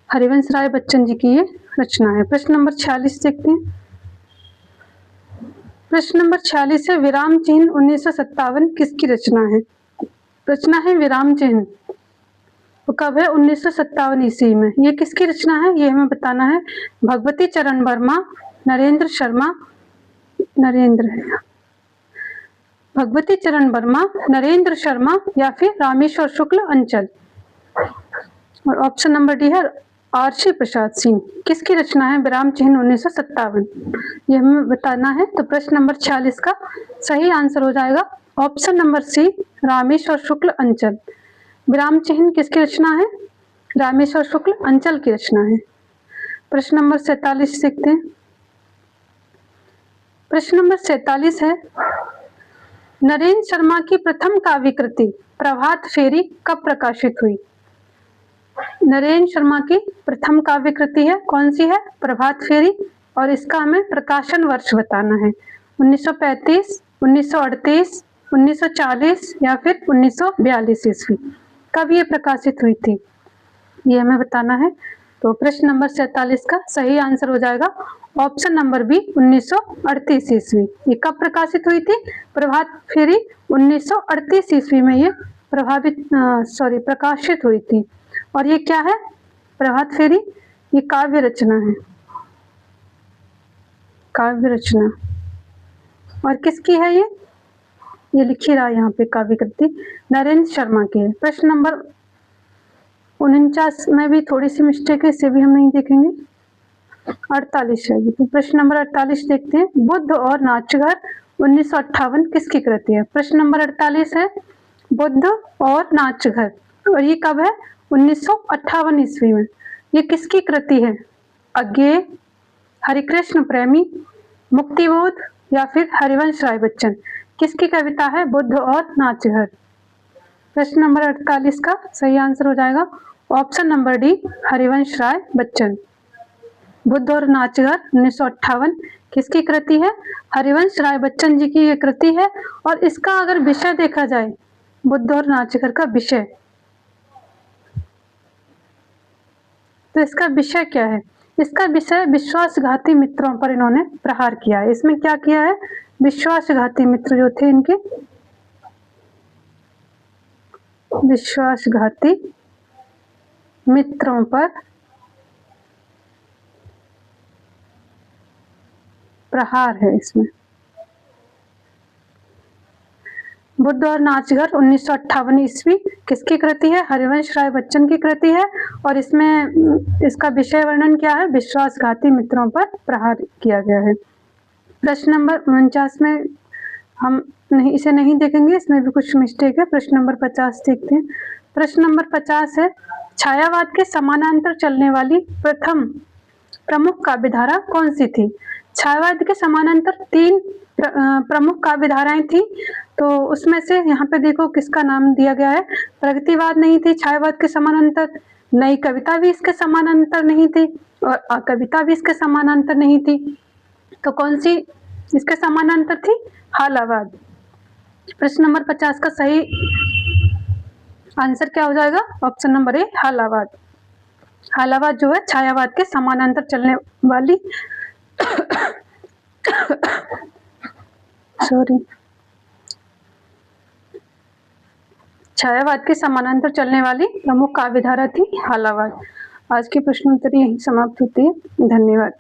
हरिवंश राय बच्चन जी की ये रचना है। प्रश्न नंबर 46 देखते हैं। प्रश्न नंबर 46 है, विराम चिन्ह 1957 किसकी रचना है? रचना है विराम चिन्ह, तो कब है? 1957 ईस्वी में। ये किसकी रचना है, ये हमें बताना है। भगवती चरण वर्मा, नरेंद्र शर्मा, भगवती चरण वर्मा, नरेंद्र शर्मा या फिर रामेश्वर शुक्ल अंचल। और ऑप्शन नंबर डी है आरसी प्रसाद सिंह। किसकी रचना है विराम चिन्ह 1957, ये हमें बताना है। तो प्रश्न नंबर 46 का सही आंसर हो जाएगा ऑप्शन नंबर सी, रामेश्वर शुक्ल अंचल। विराम चिन्ह किसकी रचना है? रामेश्वर शुक्ल अंचल की रचना है। प्रश्न नंबर 47 देखते हैं। प्रश्न नंबर 47 है, नरेंद्र शर्मा की प्रथम काव्य कृति प्रभात फेरी कब प्रकाशित हुई? नरेंद्र शर्मा की प्रथम काव्य कृति है, कौन सी है? प्रभात फेरी। और इसका हमें प्रकाशन वर्ष बताना है, 1935, 1938, 1940 या फिर 1942 ईस्वी। कब ये प्रकाशित हुई थी, ये हमें बताना है। तो प्रश्न नंबर 47 का सही आंसर हो जाएगा ऑप्शन नंबर बी, 1938 ईस्वी। ये कब प्रकाशित हुई थी? प्रभात फेरी 1938 ईस्वी में ये प्रकाशित हुई थी। और ये क्या है? प्रभात फेरी ये काव्य रचना है, काव्य रचना। और किसकी है ये लिख ही रहा है यहाँ पे, काव्य कृति नरेंद्र शर्मा की है। प्रश्न नंबर 49 में भी थोड़ी सी मिस्टेक है, इसे भी हम नहीं देखेंगे। 48 है, तो प्रश्न नंबर 48 देखते हैं। बुद्ध और नाचघर 1958 किसकी कृति है? प्रश्न नंबर 48 है बुद्ध और नाचघर, और ये कब है? 1958 ईस्वी में। ये किसकी कृति है? अज्ञेय, हरिकृष्ण प्रेमी, मुक्तिबोध या फिर हरिवंश राय बच्चन। किसकी कविता है बुद्ध और नाचघर? प्रश्न नंबर 48 का सही आंसर हो जाएगा option number D, Harivansh Rai Bachchan. Buddha और नाचघर 1958 किसकी कृति है? हरिवंश राय बच्चन जी की ये कृति है। और इसका अगर विषय देखा जाए, बुद्ध और नाचघर का विषय, तो इसका विषय क्या है? इसका विषय विश्वासघाती मित्रों पर इन्होंने प्रहार किया है। इसमें क्या किया है? विश्वासघाती मित्र जो थे इनके, विश्वासघाती मित्रों पर प्रहार है इसमें। बुद्ध और नाचघर 1958 ईस्वी किसकी कृति है? हरिवंश राय बच्चन की कृति है। और इसमें इसका विषय वर्णन क्या है? विश्वासघाती मित्रों पर प्रहार किया गया है। प्रश्न नंबर 49 में हम इसे नहीं देखेंगे, इसमें भी कुछ मिस्टेक है। प्रश्न नंबर 50 देखते हैं। प्रश्न नंबर 50 है छायावाद के समानांतर चलने वाली प्रथम प्रमुख काव्यधारा कौन सी थी? छायावाद के समानांतर 3 प्रमुख काव्यधाराएं थी, तो उसमें से यहाँ पे देखो किसका नाम दिया गया है। प्रगतिवाद नहीं थी छायावाद के समानांतर, नई कविता भी इसके समानांतर नहीं थी, और कविता भी इसके समानांतर नहीं थी। तो कौन सी इसके समानांतर थी? हालावाद। प्रश्न नंबर 50 का सही आंसर क्या हो जाएगा? Option number A, हालावाद। हालावाद जो है छायावाद के समानांतर चलने वाली छायावाद के समानांतर चलने वाली प्रमुख काव्यधारा थी हालावाद। आज की प्रश्नोत्तरी यही समाप्त होती है। धन्यवाद।